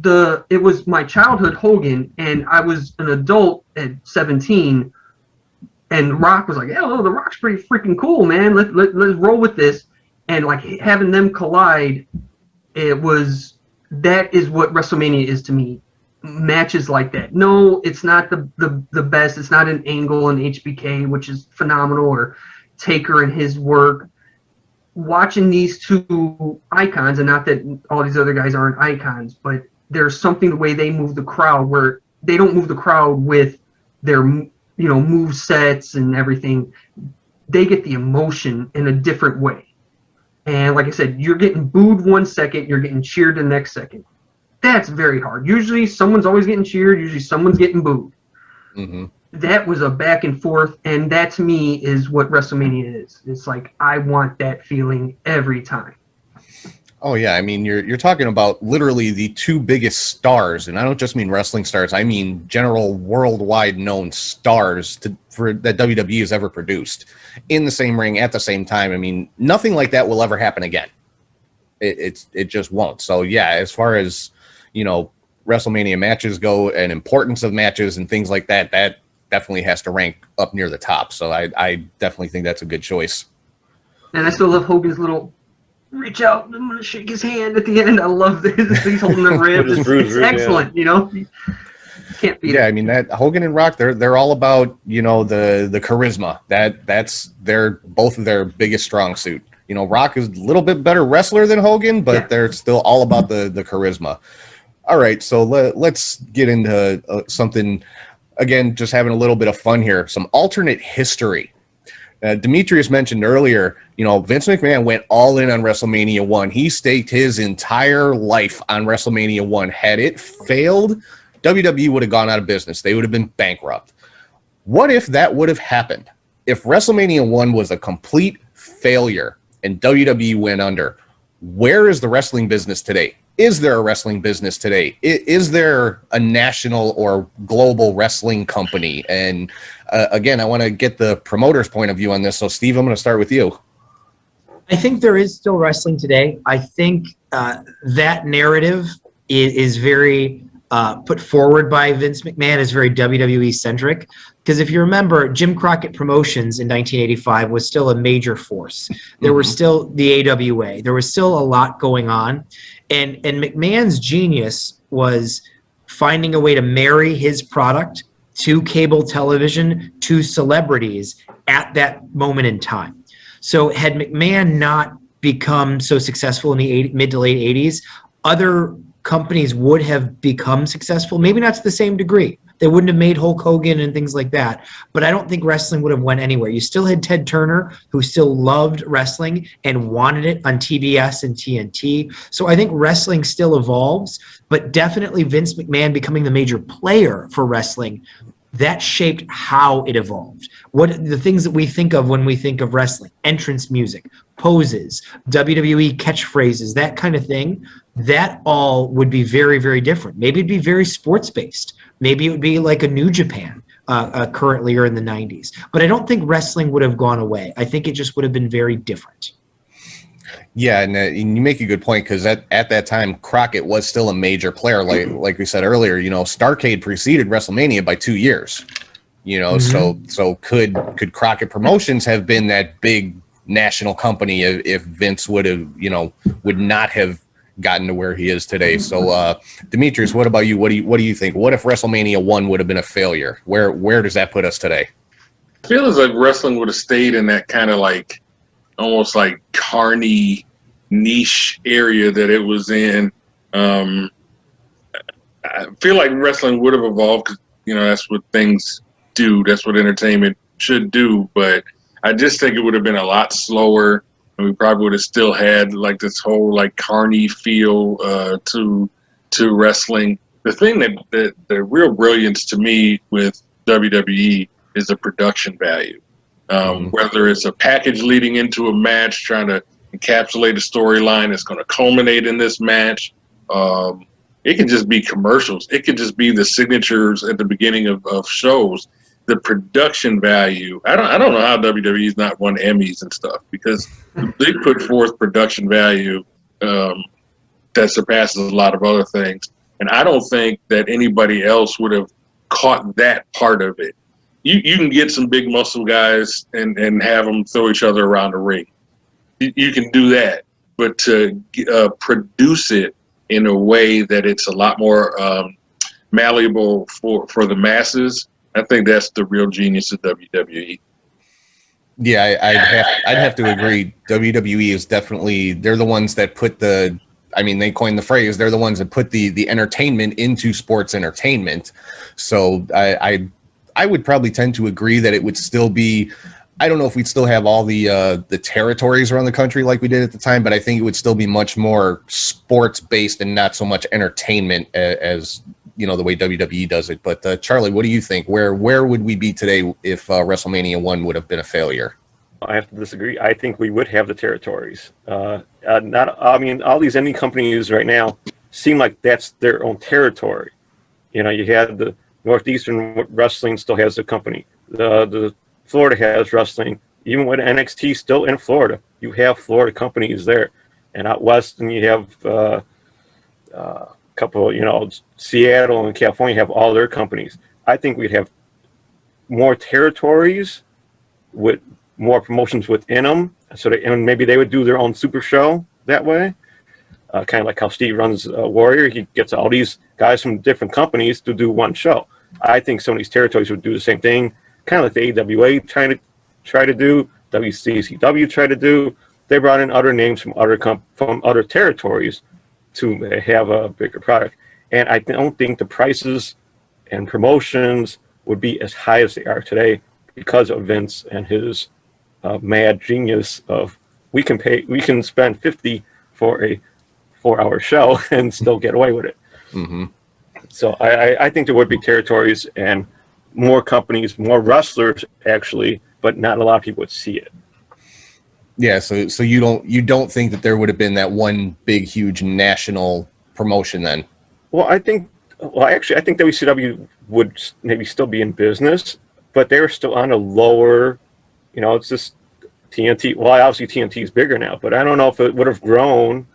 my childhood Hogan, and I was an adult at 17, and Rock was like, "Yeah, the Rock's pretty freaking cool, man. Let's roll with this." And like having them collide, that is what WrestleMania is to me. Matches like that. No, it's not the best. It's not an Angle and HBK, which is phenomenal, or Taker and his work. Watching these 2 icons, and not that all these other guys aren't icons, but there's something the way they move the crowd where they don't move the crowd with their move sets and everything. They get the emotion in a different way. And like I said, you're getting booed 1 second, you're getting cheered the next second. That's very hard. Usually someone's always getting cheered, usually someone's getting booed. That was a back and forth, and that to me is what WrestleMania is. It's like I want that feeling every time. Oh yeah, I mean you're talking about literally the two biggest stars, and I don't just mean wrestling stars. I mean general worldwide known stars for that WWE has ever produced in the same ring at the same time. I mean nothing like that will ever happen again. It just won't. So yeah, as far as WrestleMania matches go and importance of matches and things like that, that definitely has to rank up near the top. So I definitely think that's a good choice. And I still love Hogan's little reach out. I'm going to shake his hand at the end. I love this. He's holding the ribs. It's excellent, Can't beat it. I mean that Hogan and Rock, they're all about the charisma. That's both of their biggest strong suit. Rock is a little bit better wrestler than Hogan, but they're still all about the charisma. All right, so let's get into something again. Just having a little bit of fun here. Some alternate history. Demetrius mentioned earlier, Vince McMahon went all in on WrestleMania 1. He staked his entire life on WrestleMania 1. Had it failed, WWE would have gone out of business. They would have been bankrupt. What if that would have happened? If WrestleMania 1 was a complete failure and WWE went under, where is the wrestling business today? Is there a wrestling business today? Is there a national or global wrestling company? And again, I want to get the promoter's point of view on this. So, Steve, I'm going to start with you. I think there is still wrestling today. I think that narrative is very put forward by Vince McMahon is very WWE centric. Because if you remember, Jim Crockett Promotions in 1985 was still a major force. There were still the AWA. There was still a lot going on. And McMahon's genius was finding a way to marry his product to cable television, to celebrities at that moment in time. So had McMahon not become so successful in the mid to late 80s, other companies would have become successful, maybe not to the same degree. They wouldn't have made Hulk Hogan and things like that. But I don't think wrestling would have went anywhere. You still had Ted Turner, who still loved wrestling and wanted it on TBS and TNT. So I think wrestling still evolves, but definitely Vince McMahon becoming the major player for wrestling, that shaped how it evolved. What the things that we think of when we think of wrestling, entrance music, poses, WWE catchphrases, that kind of thing, that all would be very, very different. Maybe it'd be very sports-based. Maybe it would be like a New Japan currently or in the 90s. But I don't think wrestling would have gone away. I think it just would have been very different. Yeah, and you make a good point because at that time, Crockett was still a major player. Like we said earlier, Starrcade preceded WrestleMania by 2 years. So could Crockett Promotions have been that big national company if Vince would not have gotten to where he is today? So Demetrius, what about you? What do you think? What if WrestleMania 1 would have been a failure? Where does that put us today? I feel as like wrestling would have stayed in that kind of like almost like carny niche area that it was in. I feel like wrestling would have evolved because that's what things do. That's what entertainment should do. But I just think it would have been a lot slower, and we probably would have still had like this whole like carny feel to wrestling. The thing that the real brilliance to me with WWE is the production value. Whether it's a package leading into a match, trying to encapsulate a storyline that's going to culminate in this match. It can just be commercials. It could just be the signatures at the beginning of shows. The production value. I don't know how WWE's not won Emmys and stuff because they put forth production value that surpasses a lot of other things. And I don't think that anybody else would have caught that part of it. You can get some big muscle guys and have them throw each other around the ring. You can do that, but to produce it in a way that it's a lot more malleable for the masses, I think that's the real genius of WWE. Yeah, I'd have to agree. WWE is definitely, they're the ones that put they coined the phrase, they're the ones that put the entertainment into sports entertainment. So I would probably tend to agree that it would still be, I don't know if we'd still have all the territories around the country like we did at the time, but I think it would still be much more sports based and not so much entertainment as the way WWE does it. But Charlie, what do you think? Where would we be today if WrestleMania 1 would have been a failure? I have to disagree. I think we would have the territories. Not, I mean, all these indie companies right now seem like that's their own territory. You know, you had the Northeastern Wrestling still has a company. The Florida has wrestling. Even with NXT still in Florida, you have Florida companies there. And out west, and you have a couple, you know, Seattle and California have all their companies. I think we'd have more territories with more promotions within them, so that, and maybe they would do their own super show that way. Kind of like how Steve runs Warrior. He gets all these guys from different companies to do one show. I think some of these territories would do the same thing, kind of like the AWA try to do, WCCW try to do. They brought in other names from other territories to have a bigger product. And I don't think the prices and promotions would be as high as they are today because of Vince and his mad genius of we can spend $50 for a 4-hour show and still get away with it. Mm-hmm. So I think there would be territories and more companies, more wrestlers actually, but not a lot of people would see it. Yeah, so you don't think that there would have been that one big huge national promotion then? Well, I think WCW would maybe still be in business, but they're still on a lower, you know, it's just TNT. Well, obviously TNT is bigger now, but I don't know if it would have grown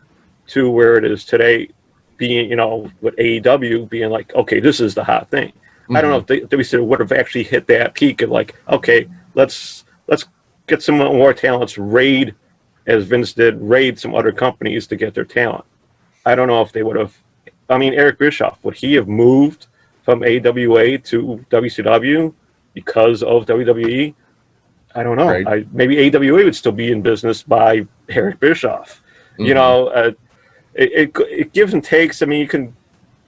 to where it is today, being, you know, with AEW being like, okay, this is the hot thing. Mm-hmm. I don't know if WCW would have actually hit that peak of like, okay, let's get some more talent. Let's raid, as Vince did, raid some other companies to get their talent. I don't know if they would have. I mean, Eric Bischoff, would he have moved from AWA to WCW because of WWE? I don't know. Right. Maybe AWA would still be in business by Eric Bischoff. Mm-hmm. You know, it gives and takes. I mean, you can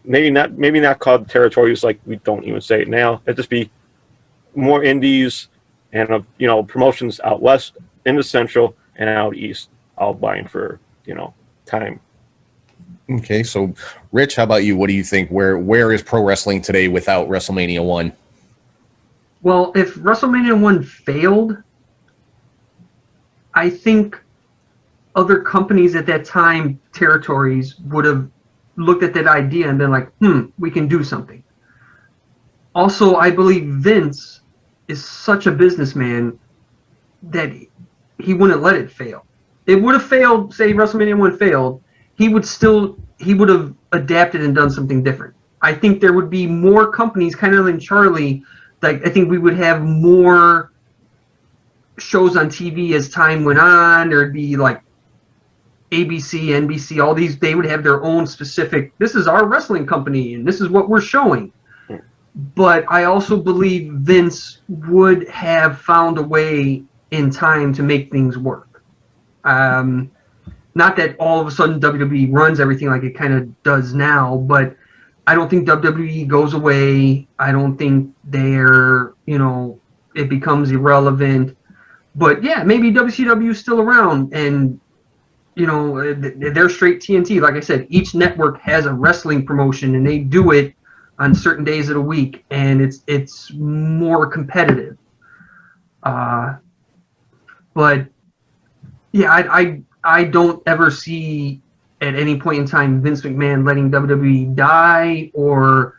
maybe not call the territories like we don't even say it now. It'd just be more indies and you know, promotions out west, in the central, and out east, all vying for, you know, time. Okay, so Rich, how about you? What do you think? Where is pro wrestling today without WrestleMania 1? Well, if WrestleMania 1 failed, I think other companies at that time, territories, would have looked at that idea and been like, we can do something. Also, I believe Vince is such a businessman that he wouldn't let it fail. It would have failed, say WrestleMania 1 failed, he would have adapted and done something different. I think there would be more companies, kind of like Charlie, like I think we would have more shows on TV as time went on. There'd be like ABC, NBC, all these, they would have their own specific, this is our wrestling company and this is what we're showing. But I also believe Vince would have found a way in time to make things work. Not that all of a sudden WWE runs everything like it kind of does now, but I don't think WWE goes away. I don't think they're, you know, it becomes irrelevant. But yeah, maybe WCW is still around and, you know, they're straight TNT. Like I said, each network has a wrestling promotion and they do it on certain days of the week, and it's more competitive. But yeah, I don't ever see at any point in time Vince McMahon letting WWE die or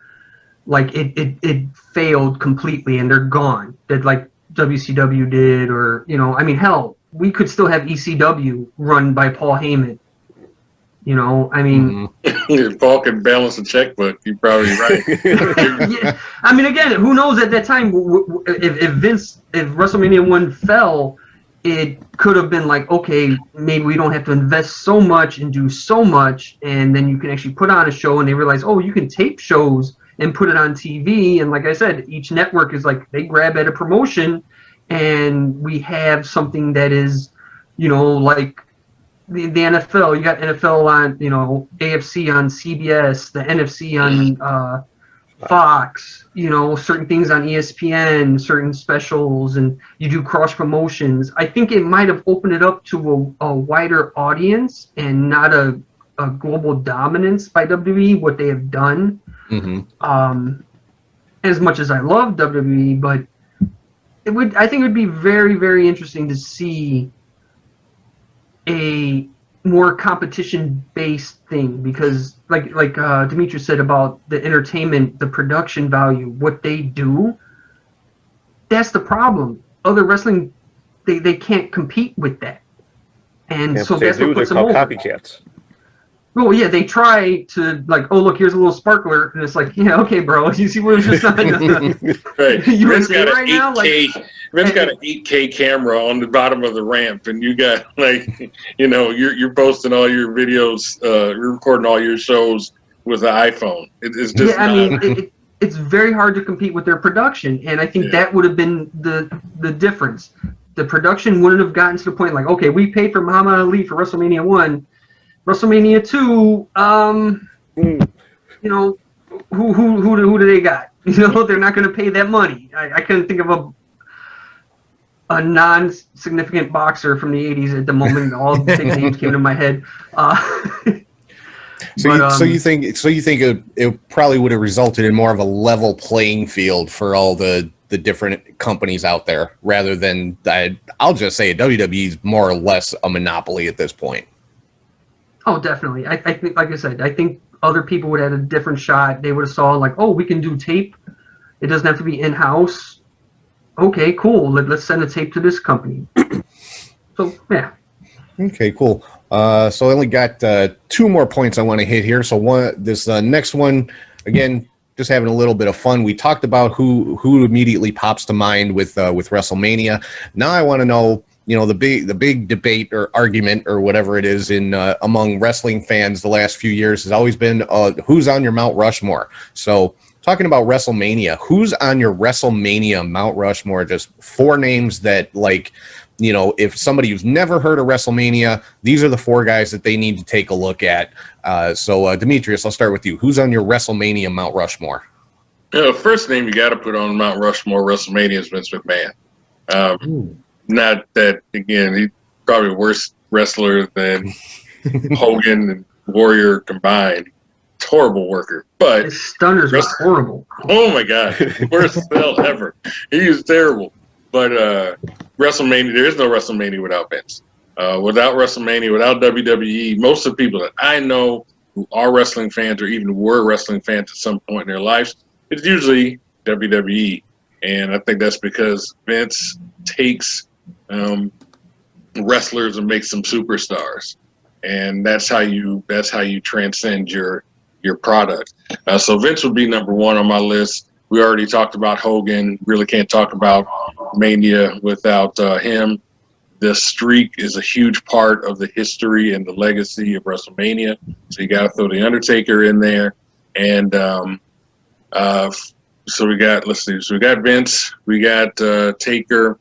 like it failed completely and they're gone. That like WCW did, or, you know, I mean, hell, we could still have ECW run by Paul Heyman. You know, I mean, Paul can balance a checkbook. You're probably right. yeah. I mean, again, who knows at that time if WrestleMania 1 fell, it could have been like, okay, maybe we don't have to invest so much and do so much, and then you can actually put on a show, and they realize, oh, you can tape shows and put it on TV, and like I said, each network is like, they grab at a promotion, and we have something that is, you know, like the NFL. You got NFL on, you know, AFC on CBS, the NFC on Fox, you know, certain things on ESPN, certain specials, and you do cross promotions. I think it might have opened it up to a wider audience and not a global dominance by WWE, what they have done. Mm-hmm. As much as I love WWE, but I think it would be very, very interesting to see a more competition-based thing, because like Demetrius said about the entertainment, the production value, what they do, that's the problem. Other wrestling, they can't compete with that. And so that's what puts them over. Copycats. Well, yeah, they try to, like, oh, look, here's a little sparkler, and it's like, yeah, okay, bro, you see what was just on Right. Vince got right now? Vince got an 8K camera on the bottom of the ramp, and you got, like, you know, you're posting all your videos, you're recording all your shows with an iPhone. It's just it's very hard to compete with their production, and I think that would have been the difference. The production wouldn't have gotten to the point, like, okay, we paid for Muhammad Ali for WrestleMania 1, WrestleMania 2, you know, who do they got? You know, they're not going to pay that money. I couldn't think of a non-significant boxer from the 80s at the moment. All the big names came to my head. So you think it probably would have resulted in more of a level playing field for all the different companies out there, rather than, I'll just say WWE is more or less a monopoly at this point. Oh, definitely. I think, like I said, I think other people would have had a different shot. They would have saw, like, oh, we can do tape. It doesn't have to be in-house. Okay, cool. Let's send a tape to this company. So, yeah. Okay, cool. So I only got 2 more points I want to hit here. So this next one, again, just having a little bit of fun. We talked about who immediately pops to mind with WrestleMania. Now I want to know, you know, the big debate or argument or whatever it is in among wrestling fans the last few years has always been who's on your Mount Rushmore. So talking about WrestleMania, who's on your WrestleMania Mount Rushmore? Just 4 names that, like, you know, if somebody who's never heard of WrestleMania, these are the 4 guys that they need to take a look at. So Demetrius, I'll start with you. Who's on your WrestleMania Mount Rushmore? First name you got to put on Mount Rushmore WrestleMania is Vince McMahon. Not that, again, he's probably a worse wrestler than Hogan and Warrior combined. Horrible worker, but his stunners were horrible. Oh my God, worst spell ever. He was terrible. But WrestleMania, there is no WrestleMania without Vince. Without WrestleMania, without WWE, most of the people that I know who are wrestling fans or even were wrestling fans at some point in their lives, it's usually WWE. And I think that's because Vince takes wrestlers and makes them superstars, and that's how you transcend your product. So Vince would be number 1 on my list. We already talked about Hogan. Really can't talk about Mania without him. The streak is a huge part of the history and the legacy of WrestleMania. So you got to throw the Undertaker in there, and so we got, let's see. So we got Vince, we got Taker,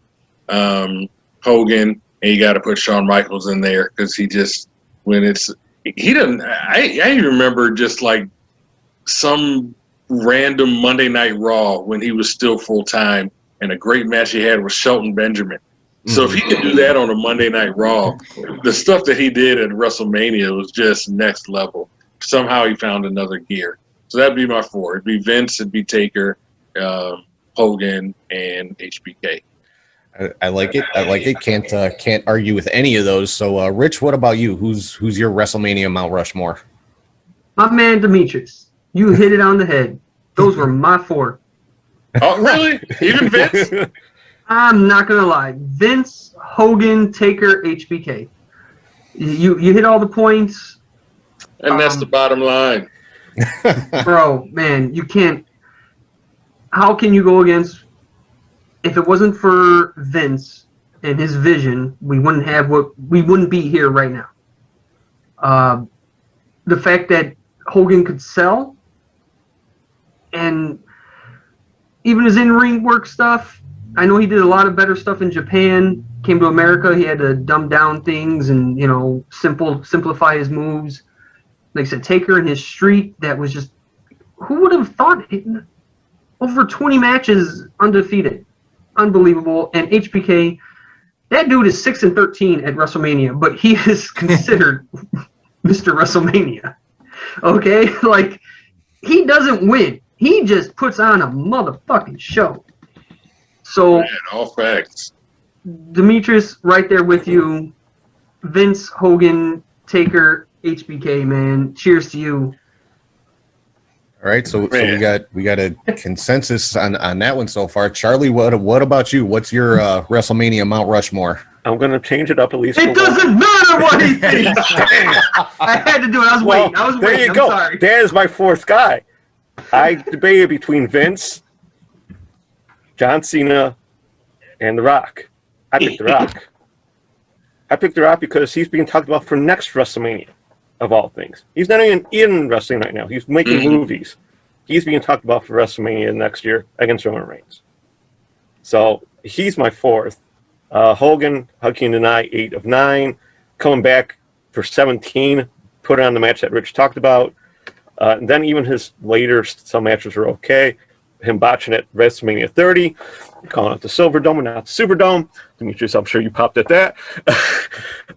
Hogan, and you got to put Shawn Michaels in there, because he just, I remember just like some random Monday Night Raw when he was still full time, and a great match he had with Shelton Benjamin. So if he could do that on a Monday Night Raw, the stuff that he did at WrestleMania was just next level. Somehow he found another gear. So that'd be my 4. It'd be Vince, it'd be Taker, Hogan, and HBK. I like it. I like it. Can't argue with any of those. So, Rich, what about you? Who's your WrestleMania Mount Rushmore? My man Demetrius, you hit it on the head. Those were my 4. Oh, really? Even Vince? I'm not gonna lie. Vince, Hogan, Taker, HBK. You hit all the points. And that's the bottom line. Bro, man, you can't. How can you go against? If it wasn't for Vince and his vision, we wouldn't be here right now. The fact that Hogan could sell, and even his in-ring work stuff, I know he did a lot of better stuff in Japan. Came to America, he had to dumb down things and, you know, simplify his moves. Like I said, Taker and his streak, that was just, who would have thought it? Over 20 matches undefeated. Unbelievable. And HBK, that dude is 6-13 at WrestleMania, but he is considered Mr. WrestleMania. Okay? Like, he doesn't win. He just puts on a motherfucking show. So Man, all facts. Demetrius, right there with you. Vince, Hogan, Taker, HBK, man. Cheers to you. All right, so Man. we got a consensus on that one so far. Charlie, what about you? What's your WrestleMania Mount Rushmore? I'm going to change it up at least. It doesn't matter what he thinks. I had to do it. I was waiting. There you I'm go. sorry. That is my fourth guy. I debated between Vince, John Cena, and The Rock. I picked The Rock. I picked The Rock because he's being talked about for next WrestleMania, of all things. He's not even in wrestling right now. He's making movies. He's being talked about for WrestleMania next year against Roman Reigns. So he's my fourth. Hogan, how can you deny, 8 of 9. Coming back for 17, put on the match that Rich talked about. And then even his later, some matches were okay. Him botching at WrestleMania 30, calling it the Silver Dome and not the Superdome. Demetrius, I'm sure you popped at that.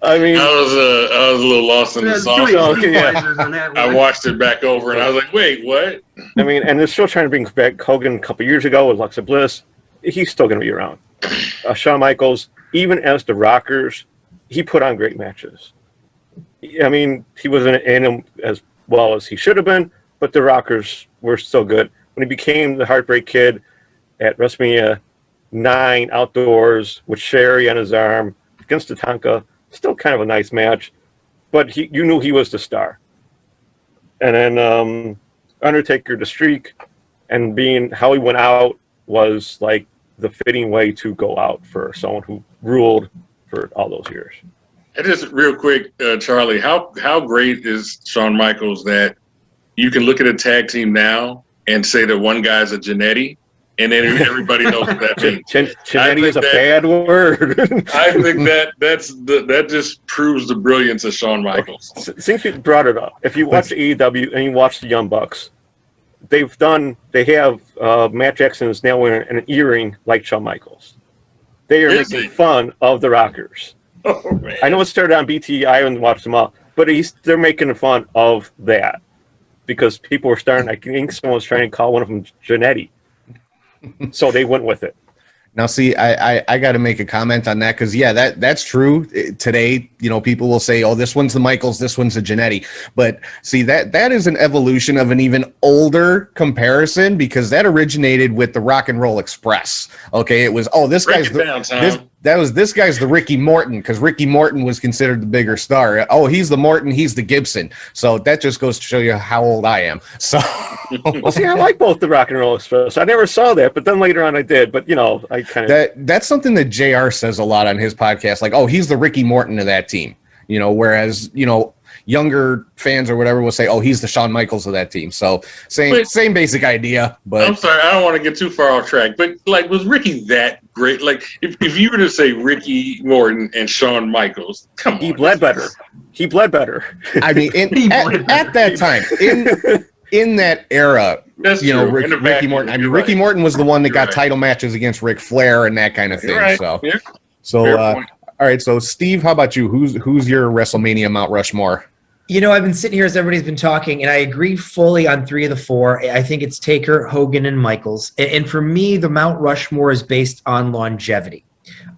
I mean, I was a little lost in the sauce. Okay, yeah. I watched it back over and I was like, wait, what? I mean, and they're still trying to bring back Hogan a couple years ago with Alexa Bliss. He's still going to be around. Shawn Michaels, even as the Rockers, he put on great matches. I mean, he wasn't in them as well as he should have been, but the Rockers were still good. When he became the Heartbreak Kid at WrestleMania 9 outdoors with Sherry on his arm against Tatanka, still kind of a nice match, but you knew he was the star. And then Undertaker, the streak, and being how he went out was like the fitting way to go out for someone who ruled for all those years. And just real quick, Charlie, how great is Shawn Michaels that you can look at a tag team now and say that one guy's a Jannetty, and then everybody knows what that means. Jannetty is a bad word. I think that just proves the brilliance of Shawn Michaels. Since you brought it up, if you watch AEW and you watch the Young Bucks, they have Matt Jackson is now wearing an earring like Shawn Michaels. They are making fun of the Rockers. Oh, man. I know it started on BT. I haven't watched them all, but they're making fun of that because people were starting. I think someone was trying to call one of them Jannetty, so they went with it. Now, see, I got to make a comment on that because, yeah, that's true. Today, people will say, oh, this one's the Michaels, this one's the Jannetty. But, see, that is an evolution of an even older comparison because that originated with the Rock and Roll Express. Okay, it was, this guy's this guy's the Ricky Morton because Ricky Morton was considered the bigger star. Oh, he's the Morton, he's the Gibson. So that just goes to show you how old I am. So, well, see, I like both the Rock and Roll Express. I never saw that, but then later on I did. But I kind of that's something that JR says a lot on his podcast. Like, oh, he's the Ricky Morton of that team. Whereas younger fans or whatever will say, oh, he's the Shawn Michaels of that team. So same basic idea. But I'm sorry, I don't want to get too far off track. But was Ricky that great? Like, if you were to say Ricky Morton and Shawn Michaels, come on, he bled better. He bled better. I mean, at that time, in that era, that's Ricky Morton. I mean, Ricky Morton was the one that got title matches against Ric Flair and that kind of thing. Right. So. All right, so Steve, how about you? Who's your WrestleMania Mount Rushmore? I've been sitting here as everybody's been talking, and I agree fully on 3 of the 4. I think it's Taker, Hogan, and Michaels. And for me, the Mount Rushmore is based on longevity.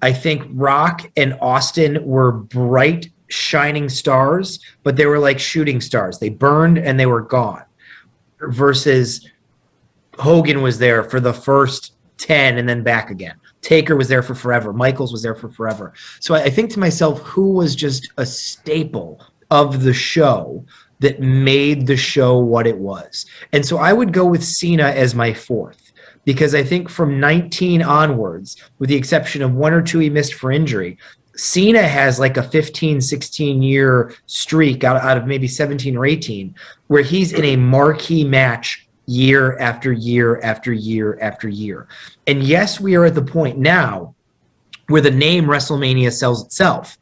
I think Rock and Austin were bright, shining stars, but they were like shooting stars. They burned and they were gone. Versus Hogan was there for the first 10 and then back again. Taker was there for forever. Michaels was there for forever. So I think to myself, who was just a staple of the show that made the show what it was? And so I would go with Cena as my 4th because I think from 19 onwards, with the exception of 1 or 2 he missed for injury, Cena has like a 15, 16-year streak out of maybe 17 or 18 where he's in a marquee match year after year after year after year. And yes, we are at the point now where the name WrestleMania sells itself.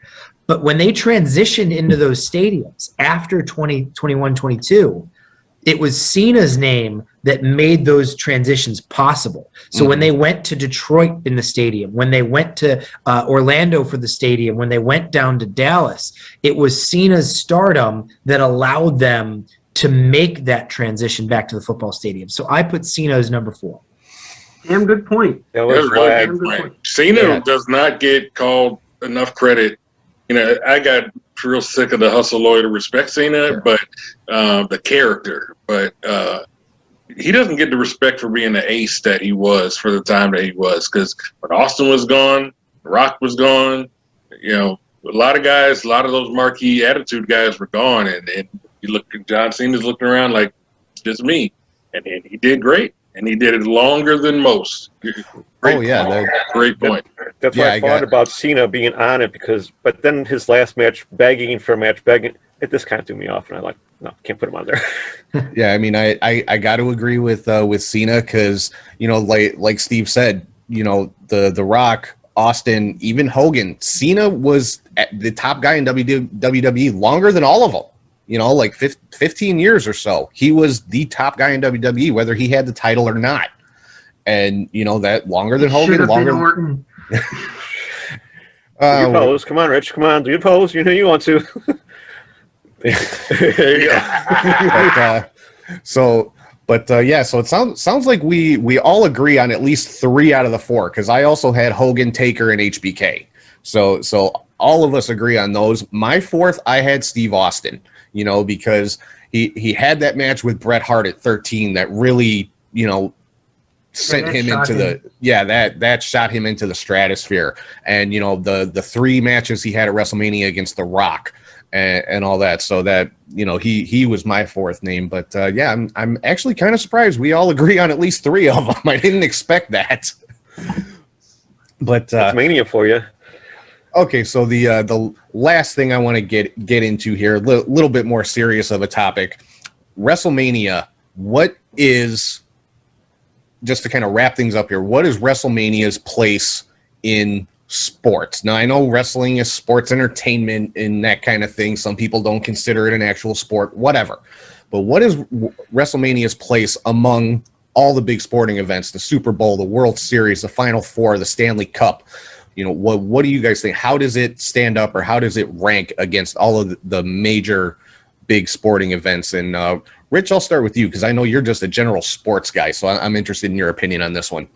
But when they transitioned into those stadiums after 2021, 22, it was Cena's name that made those transitions possible. So when they went to Detroit in the stadium, when they went to Orlando for the stadium, when they went down to Dallas, it was Cena's stardom that allowed them to make that transition back to the football stadium. So I put Cena as number 4. Damn good point. That That's was a really why good good point. point. Cena Yeah. does not get called enough credit. You know, I got real sick of the hustle lawyer to respect Cena, Sure. but the character. But he doesn't get the respect for being the ace that he was for the time that he was. Because when Austin was gone, Rock was gone. You know, a lot of guys, a lot of those marquee attitude guys were gone, and you look, John Cena's looking around like, it's just me, and he did great, and he did it longer than most. Great Yeah, point. Great point. that's Yeah, why I I thought got- about Cena being on it but then his last match, begging for a match, this kind of threw me off, and I like, no, can't put him on there. Yeah, I mean, I got to agree with Cena because, you know, like Steve said, you know, the Rock, Austin, even Hogan, Cena was the top guy in WWE longer than all of them. You know, like 15 years or so. He was the top guy in WWE, whether he had the title or not. And, you know, that longer than It should Hogan, have longer. been Orton. Do your pose. Come on, Rich. Come on, do your pose. You know you want to. There you go. So it sounds like we all agree on at least 3 out of the 4, because I also had Hogan, Taker, and HBK. So all of us agree on those. My 4th, I had Steve Austin, you know, because he had that match with Bret Hart at 13 that really, you know, sent him into that shot him into the stratosphere. And, you know, the 3 matches he had at WrestleMania against The Rock and all that. So that, you know, he was my 4th name. But yeah, I'm actually kind of surprised we all agree on at least 3 of them. I didn't expect that. But That's Mania for you. okay, so the last thing I want to get into here, a little bit more serious of a topic, WrestleMania. What is, just to kind of wrap things up here, what is WrestleMania's place in sports? Now, I know wrestling is sports entertainment and that kind of thing. Some people don't consider it an actual sport, whatever. But what is WrestleMania's place among all the big sporting events, the Super Bowl, the World Series, the Final Four, the Stanley Cup? You know, what do you guys think? How does it stand up, or how does it rank against all of the major big sporting events? And Rich, I'll start with you because I know you're just a general sports guy, so I'm interested in your opinion on this one.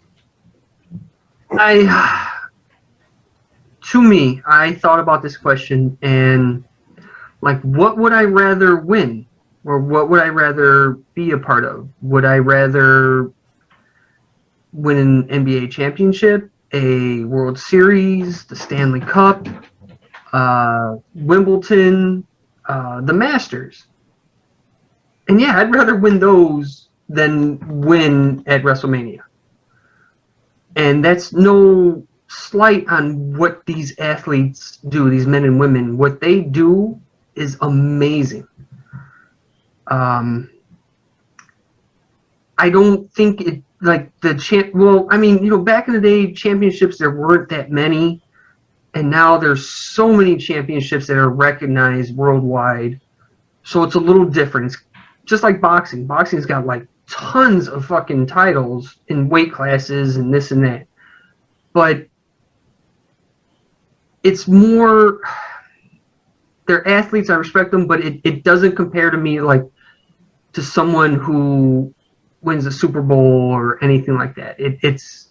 To me, I thought about this question and, like, what would I rather win? Or what would I rather be a part of? Would I rather win an NBA championship, a World Series, the Stanley Cup, Wimbledon, the Masters? And yeah, I'd rather win those than win at WrestleMania. And that's no slight on what these athletes do, these men and women. What they do is amazing. I don't think it, like, well, I mean, you know, back in the day, championships, there weren't that many, and now there's so many championships that are recognized worldwide, so it's a little different. It's just like boxing. Boxing's got, like, tons of fucking titles in weight classes and this and that, but it's more, they're athletes, I respect them, but it doesn't compare to me, like, to someone who wins a Super Bowl or anything like that. It's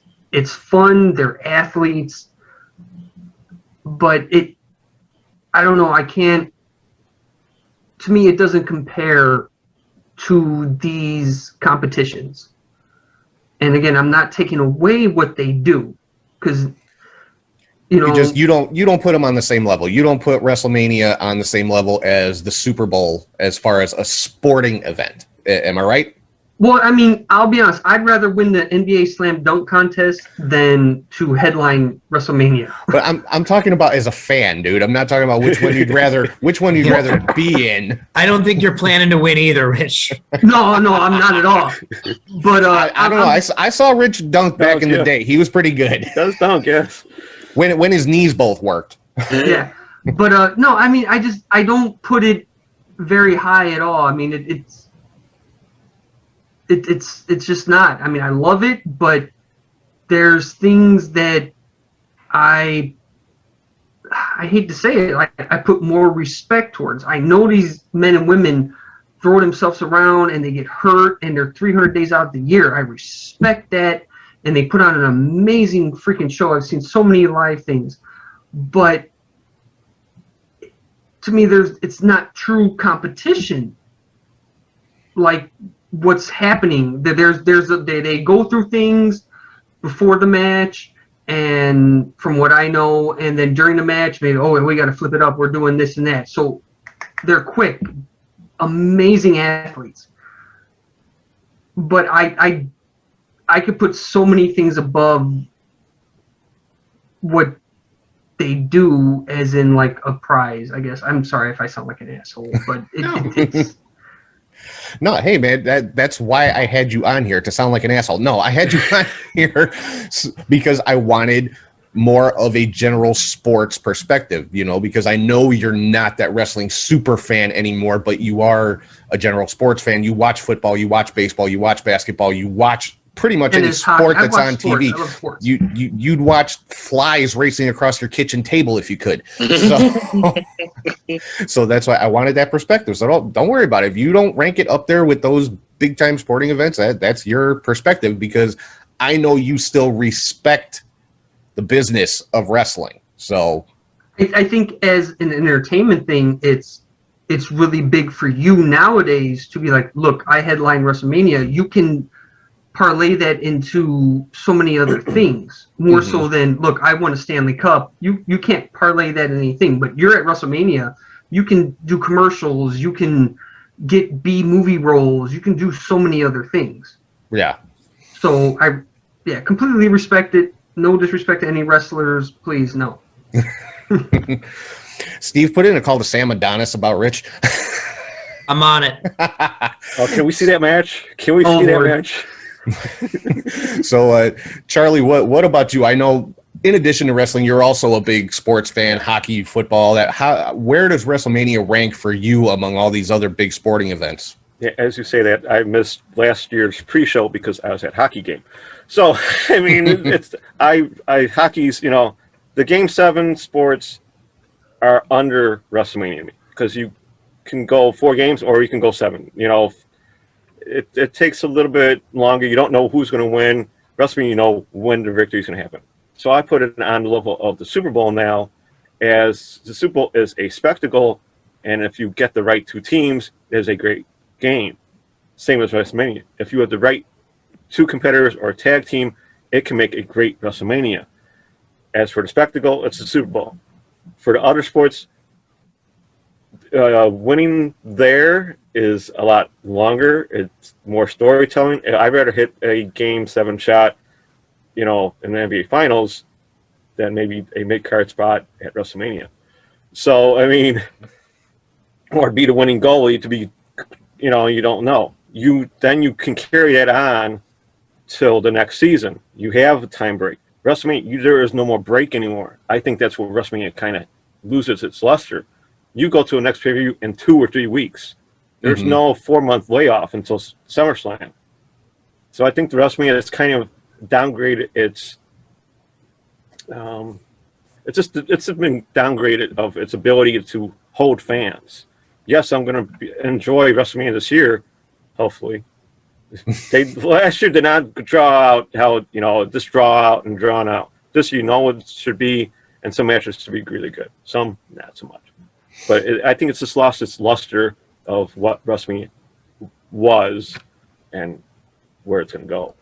fun, they're athletes, but I don't know, to me it doesn't compare to these competitions. And again, I'm not taking away what they do, because you don't put them on the same level. You don't put WrestleMania on the same level as the Super Bowl as far as a sporting event. Am I right? Well, I mean, I'll be honest. I'd rather win the NBA Slam Dunk contest than to headline WrestleMania. But I'm talking about as a fan, dude. I'm not talking about which one you'd rather be in. I don't think you're planning to win either, Rich. No, I'm not at all. But I don't know. I saw Rich dunk back in the day. He was pretty good. He does dunk, yes. When his knees both worked. Yeah, but no, I mean, I don't put it very high at all. I mean, it's just not. I mean, I love it, but there's things that I hate to say it, like, I put more respect towards. I know these men and women throw themselves around and they get hurt and they're 300 days out of the year. I respect that, and they put on an amazing freaking show. I've seen so many live things, but to me, it's not true competition. Like what's happening, they go through things before the match, and from what I know, and then during the match, maybe, oh, we got to flip it up. We're doing this and that. So they're quick, amazing athletes. But I could put so many things above what they do, as in like a prize, I guess. I'm sorry if I sound like an asshole, but it's No, hey man, that's why I had you on here, to sound like an asshole. No, I had you on here because I wanted more of a general sports perspective, you know, because I know you're not that wrestling super fan anymore, but you are a general sports fan. You watch football, you watch baseball, you watch basketball, you watch pretty much any sport that's on TV. You'd watch flies racing across your kitchen table if you could. So that's why I wanted that perspective. So don't worry about it. If you don't rank it up there with those big time sporting events, that's your perspective, because I know you still respect the business of wrestling. So I think as an entertainment thing, it's really big for you nowadays to be like, look, I headline WrestleMania. You can parlay that into so many other things, more so than, look, I won a Stanley Cup. You can't parlay that in anything, but you're at WrestleMania. You can do commercials. You can get B movie roles. You can do so many other things. Yeah. So I completely respect it. No disrespect to any wrestlers, please, no. Steve, put in a call to Sam Adonis about Rich. I'm on it. Oh, can we see that match? Can we see that match? So, Charlie, what about you? I know, in addition to wrestling, you're also a big sports fan, hockey, football. Where does WrestleMania rank for you among all these other big sporting events? Yeah, as you say that, I missed last year's pre-show because I was at hockey game. So, I mean, hockey's, you know, the Game 7 sports are under WrestleMania because you can go 4 games or you can go 7. You know, it takes a little bit longer. You don't know who's going to win. WrestleMania, you know when the victory is going to happen. So I put it on the level of the Super Bowl now, as the Super Bowl is a spectacle, and if you get the right 2 teams, there's a great game. Same as WrestleMania. If you have the right 2 competitors or a tag team, it can make a great WrestleMania. As for the spectacle, it's the Super Bowl. For the other sports, winning there is a lot longer. It's more storytelling. I'd rather hit a Game 7 shot, you know, in the NBA Finals than maybe a mid-card spot at WrestleMania. So, I mean, or beat a winning goalie to be, you know, you don't know. Then you can carry that on till the next season. You have a time break. WrestleMania, there is no more break anymore. I think that's where WrestleMania kind of loses its luster. You go to a next pay-per-view in 2 or 3 weeks. There's no 4-month layoff until SummerSlam. So I think the WrestleMania has kind of downgraded its. It's been downgraded of its ability to hold fans. Yes, I'm going to enjoy WrestleMania this year, hopefully. Last year did not draw out how, you know, just draw out and drawn out. This year, you know what it should be, and some matches should be really good. Some, not so much. But I think it's just lost its luster of what WrestleMania was and where it's going to go.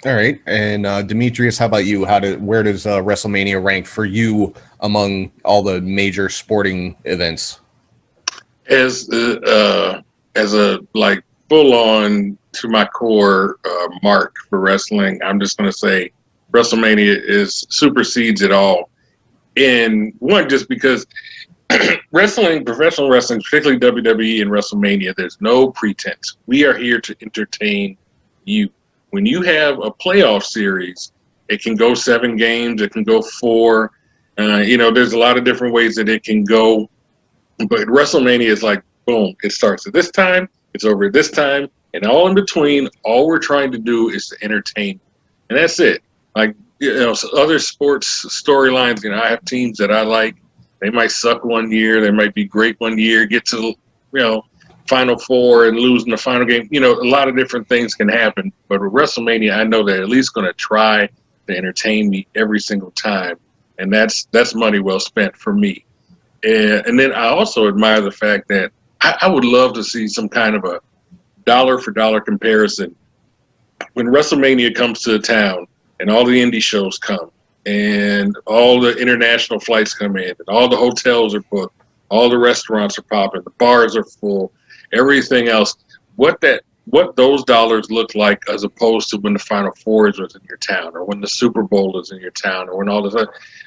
All right. And Demetrius, how about you? Where does WrestleMania rank for you among all the major sporting events? As a like full on to my core mark for wrestling, I'm just going to say WrestleMania supersedes it all. And one, just because wrestling, professional wrestling, particularly WWE and WrestleMania, there's no pretense. We are here to entertain you. When you have a playoff series, it can go 7 games, it can go 4. You know, there's a lot of different ways that it can go. But WrestleMania is like, boom, it starts at this time, it's over at this time, and all in between, all we're trying to do is to entertain. And that's it. Like, you know, other sports storylines, you know, I have teams that I like. They might suck one year, they might be great one year, get to, you know, Final Four and losing the final game. You know, a lot of different things can happen. But with WrestleMania, I know they're at least going to try to entertain me every single time, and that's money well spent for me. And then I also admire the fact that I would love to see some kind of a dollar for dollar comparison when WrestleMania comes to a town and all the indie shows come and all the international flights come in and all the hotels are booked, all the restaurants are popping, the bars are full, everything else. What those dollars look like as opposed to when the Final Four is in your town or when the Super Bowl is in your town or when all this.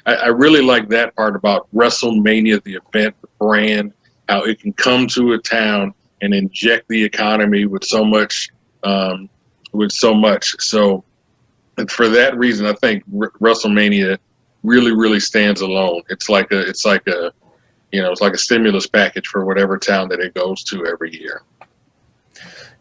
I really like that part about WrestleMania, the event, the brand, how it can come to a town and inject the economy with so much. So, and for that reason, I think WrestleMania really stands alone. It's like a stimulus package for whatever town that it goes to every year.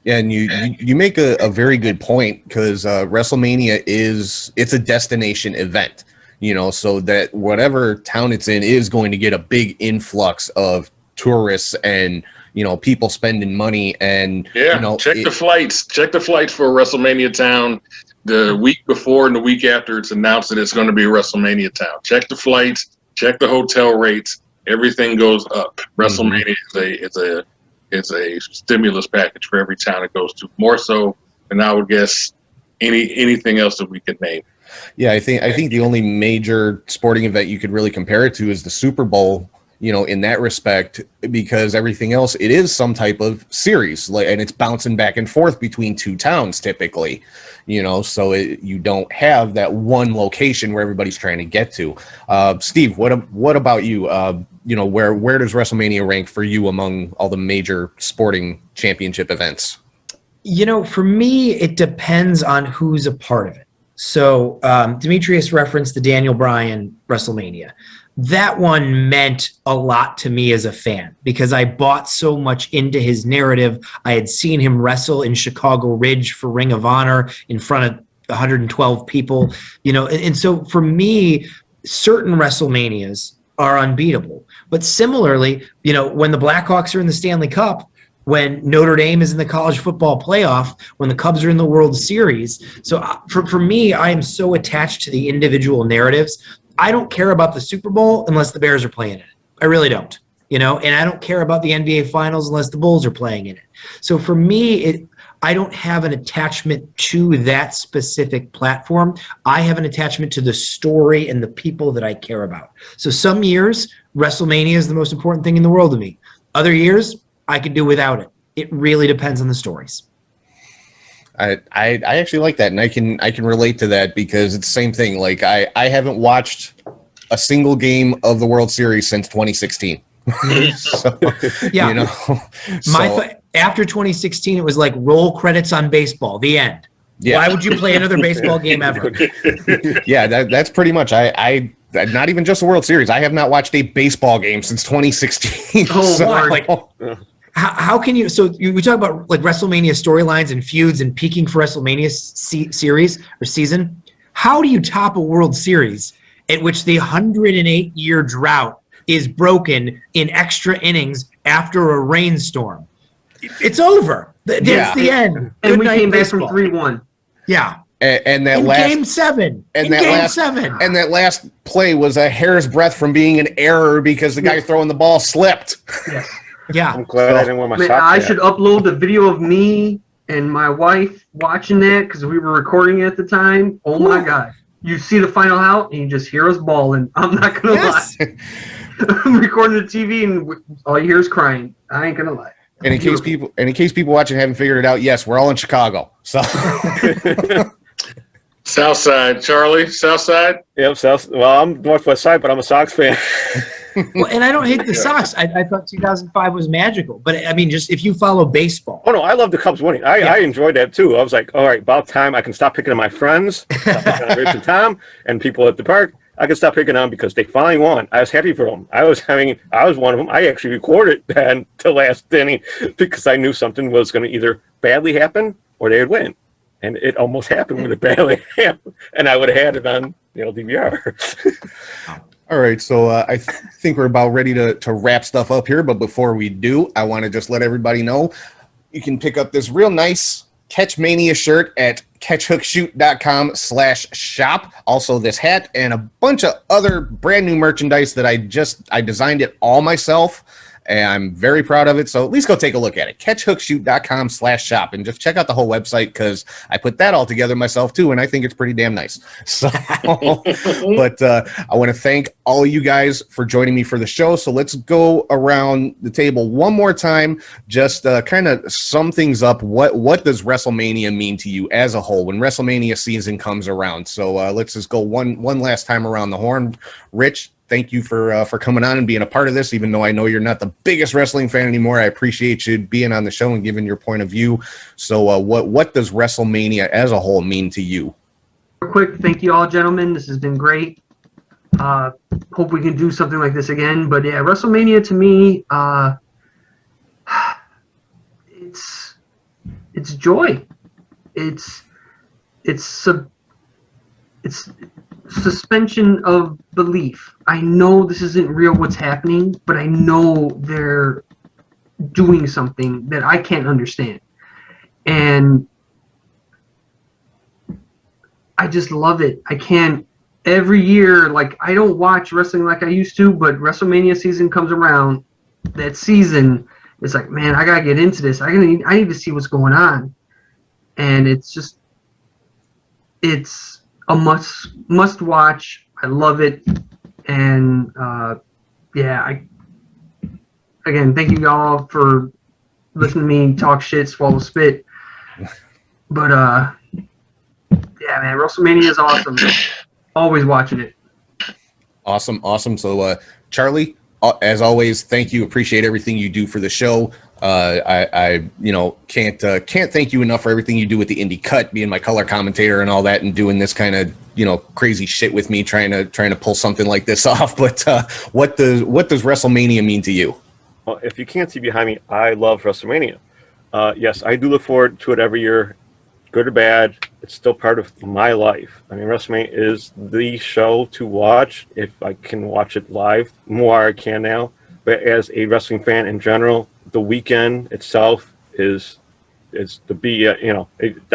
Yeah, and you make a very good point because WrestleMania it's a destination event, you know, so that whatever town it's in is going to get a big influx of tourists and, you know, people spending money and, yeah, you know, check the flights for a WrestleMania town the week before and the week after it's announced that it's going to be a WrestleMania town. Check the flights, check the hotel rates, everything goes up. WrestleMania is a stimulus package for every town it goes to, more so than I would guess anything else that we could name. Yeah, I think the only major sporting event you could really compare it to is the Super Bowl, you know, in that respect, because everything else, it is some type of series, and it's bouncing back and forth between two towns typically, you know, so you don't have that one location where everybody's trying to get to. Steve, what about you? You know, where does WrestleMania rank for you among all the major sporting championship events? You know, for me, it depends on who's a part of it. So Demetrius referenced the Daniel Bryan WrestleMania. That one meant a lot to me as a fan because I bought so much into his narrative. I had seen him wrestle in Chicago Ridge for Ring of Honor in front of 112 people, you know, and so for me, certain WrestleManias are unbeatable. But similarly, you know, when the Blackhawks are in the Stanley Cup, when Notre Dame is in the college football playoff, when the Cubs are in the World Series. So for me, I am so attached to the individual narratives. I don't care about the Super Bowl unless the Bears are playing in it. I really don't, you know, and I don't care about the NBA Finals unless the Bulls are playing in it. So for me, I don't have an attachment to that specific platform. I have an attachment to the story and the people that I care about. So some years, WrestleMania is the most important thing in the world to me. Other years, I could do without it. It really depends on the stories. I actually like that, and I can relate to that because it's the same thing. Like I haven't watched a single game of the World Series since 2016. So, yeah, you know, after 2016, it was like roll credits on baseball. The end. Yeah. Why would you play another baseball game ever? Yeah, that's pretty much. I not even just the World Series. I have not watched a baseball game since 2016. Oh, so, like, how can you? So we talk about like WrestleMania storylines and feuds and peaking for WrestleMania series or season. How do you top a World Series at which the 108-year drought is broken in extra innings after a rainstorm? It's over. That's the end. And we came back from 3-1. Yeah. And that in last game 7. And in that game last 7. And that last play was a hair's breadth from being an error because the guy throwing the ball slipped. Yeah. Yeah. I'm glad I didn't wear my Man, socks. I should upload the video of me and my wife watching that because we were recording it at the time. Oh my God. You see the final out and you just hear us bawling. I'm not going to lie. I'm recording the TV and all you hear is crying. I ain't going to lie. And in case people watching haven't figured it out, yes, we're all in Chicago. So South Side, Charlie, South Side. Yep, South. Well, I'm Northwest Side, but I'm a Sox fan. Well, and I don't hate the Sox. I thought 2005 was magical. But, I mean, just if you follow baseball. Oh, no, I love the Cubs winning. I enjoyed that, too. I was like, all right, about time I can stop picking on my friends, stop picking on Rich and Tom, and people at the park. I could stop picking on them because they finally won. I was happy for them. I was one of them. I actually recorded the last inning because I knew something was going to either badly happen or they would win. And it almost happened when it badly happened. And I would have had it on, DVR. All right, so I think we're about ready to wrap stuff up here. But before we do, I want to just let everybody know you can pick up this real nice Catchmania shirt at catchhookshoot.com/shop. Also, this hat and a bunch of other brand new merchandise that I designed it all myself. And I'm very proud of it. So at least go take a look at it. Catchhookshoot.com/shop and just check out the whole website because I put that all together myself too. And I think it's pretty damn nice. So, but I want to thank all of you guys for joining me for the show. So let's go around the table one more time. Just kind of sum things up. What does WrestleMania mean to you as a whole when WrestleMania season comes around? So let's just go one last time around the horn. Rich, thank you for coming on and being a part of this, even though I know you're not the biggest wrestling fan anymore. I appreciate you being on the show and giving your point of view. So what does WrestleMania as a whole mean to you? Real quick, thank you all, gentlemen. This has been great. Hope we can do something like this again. But yeah, WrestleMania to me, it's joy. It's suspension of belief. I know this isn't real what's happening, but I know they're doing something that I can't understand. And I just love it. I can't every year, like I don't watch wrestling like I used to, but WrestleMania season comes around, that season, it's like, man, I gotta get into this. I need to see what's going on. And it's a must watch. I love it. And again, thank you all for listening to me talk shit, swallow spit. But yeah, man, WrestleMania is awesome. Always watching it. Awesome. So Charlie, as always, thank you. Appreciate everything you do for the show. I can't thank you enough for everything you do with the Indie Cut, being my color commentator and all that, and doing this kind of crazy shit with me, trying to pull something like this off. But what does WrestleMania mean to you? Well, if you can't see behind me, I love WrestleMania. Yes, I do look forward to it every year, good or bad. It's still part of my life. I mean, WrestleMania is the show to watch if I can watch it live. More I can now. But as a wrestling fan in general, the weekend itself is to be, I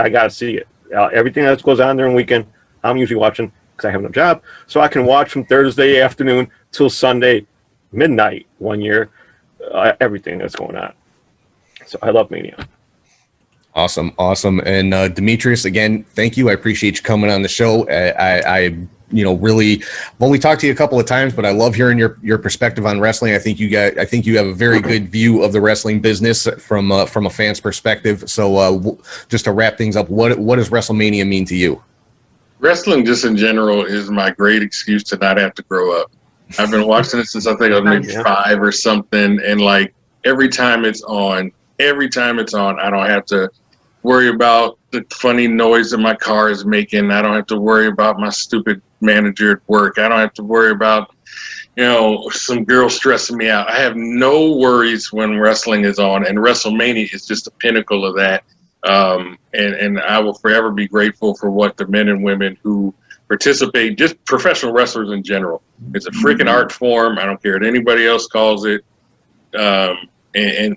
got to see it. Everything that goes on during the weekend, I'm usually watching because I have no job. So I can watch from Thursday afternoon till Sunday midnight one year, everything that's going on. So I love Mania. Awesome. And Demetrius, again, thank you. I appreciate you coming on the show. I really, I've only talked to you a couple of times, but I love hearing your perspective on wrestling. I think you have a very good view of the wrestling business from a fan's perspective. So just to wrap things up, what does WrestleMania mean to you? Wrestling just in general is my great excuse to not have to grow up. I've been watching it since I think I was maybe 5 or something. And like every time it's on, I don't have to worry about the funny noise that my car is making. I don't have to worry about my stupid manager at work. I don't have to worry about, some girl stressing me out. I have no worries when wrestling is on, and WrestleMania is just the pinnacle of that. And I will forever be grateful for what the men and women who participate, just professional wrestlers in general. It's a freaking art form. I don't care what anybody else calls it. And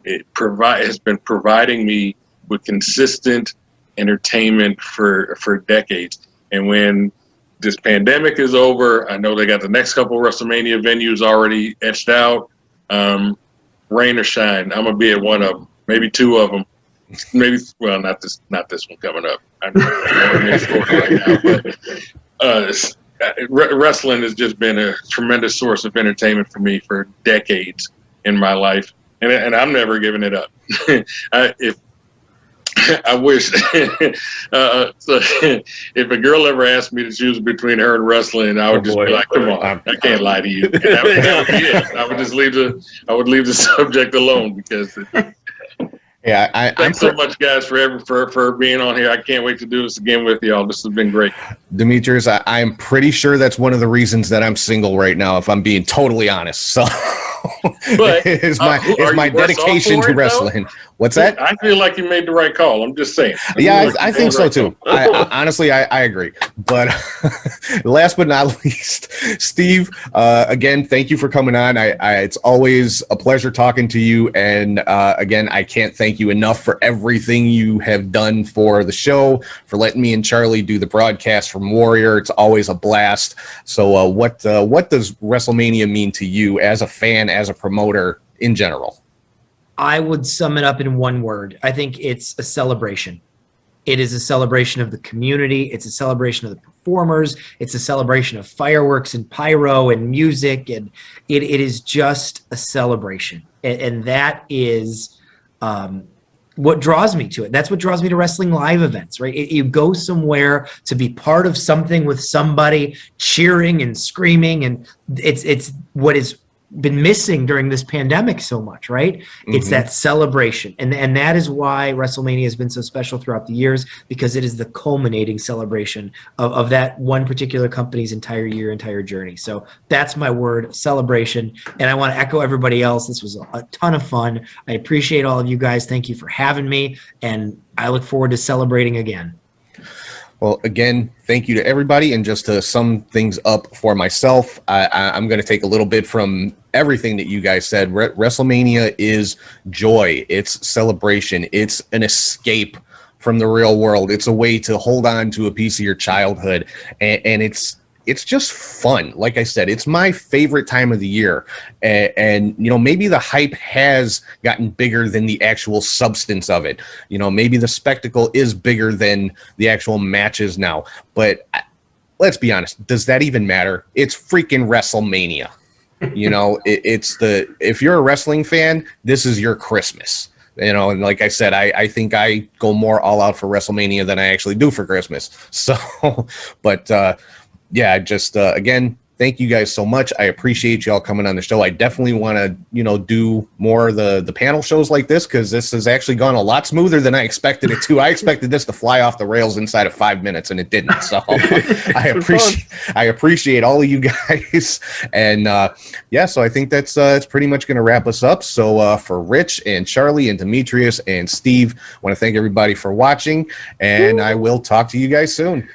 it has been providing me with consistent entertainment for decades. And when this pandemic is over, I know they got the next couple of WrestleMania venues already etched out. Rain or shine, I'm gonna be at one of them, maybe 2 of them. Maybe, well, not this one coming up. I'm right now, but wrestling has just been a tremendous source of entertainment for me for decades in my life, and I'm never giving it up. I wish. So if a girl ever asked me to choose between her and wrestling, I would be like, "Come on, I can't lie to you." And that would be it. I would just leave the subject alone because Yeah, I'm Thanks so much, guys, for being on here. I can't wait to do this again with y'all. This has been great. Demetrius, I'm pretty sure that's one of the reasons that I'm single right now, if I'm being totally honest. So But is are my you worse off dedication for to it, wrestling. What's that? I feel like you made the right call. I'm just saying. I think so too. Honestly, I agree. But last but not least, Steve, again, thank you for coming on. It's always a pleasure talking to you. And again, I can't thank you enough for everything you have done for the show, for letting me and Charlie do the broadcast from Warrior. It's always a blast. So what does WrestleMania mean to you as a fan, as a promoter in general? I would sum it up in one word. I think it's a celebration. It is a celebration of the community. It's a celebration of the performers. It's a celebration of fireworks and pyro and music. And it is just a celebration. And that is what draws me to it. That's what draws me to wrestling live events, right? You go somewhere to be part of something with somebody cheering and screaming. And it's what is been missing during this pandemic so much, right? It's that celebration. And that is why WrestleMania has been so special throughout the years, because it is the culminating celebration of that one particular company's entire journey. So that's my word, celebration. And I want to echo everybody else. This was a ton of fun. I appreciate all of you guys. Thank you for having me. And I look forward to celebrating again. Well, again, thank you to everybody. And just to sum things up for myself, I'm going to take a little bit from everything that you guys said. WrestleMania is joy. It's celebration. It's an escape from the real world. It's a way to hold on to a piece of your childhood. And it's just fun. Like I said, it's my favorite time of the year. And you know, maybe the hype has gotten bigger than the actual substance of it. You know, maybe the spectacle is bigger than the actual matches now. But let's be honest, does that even matter? It's freaking WrestleMania. You know, if you're a wrestling fan, this is your Christmas. You know, and like I said, I think I go more all out for WrestleMania than I actually do for Christmas. So, but yeah, just again, thank you guys so much. I appreciate y'all coming on the show. I definitely want to, you know, do more of the panel shows like this, because this has actually gone a lot smoother than I expected it to. I expected this to fly off the rails inside of 5 minutes, and it didn't. So I appreciate all of you guys. And yeah, so I think that's it's pretty much going to wrap us up. So for Rich and Charlie and Demetrius and Steve, I want to thank everybody for watching, and I will talk to you guys soon.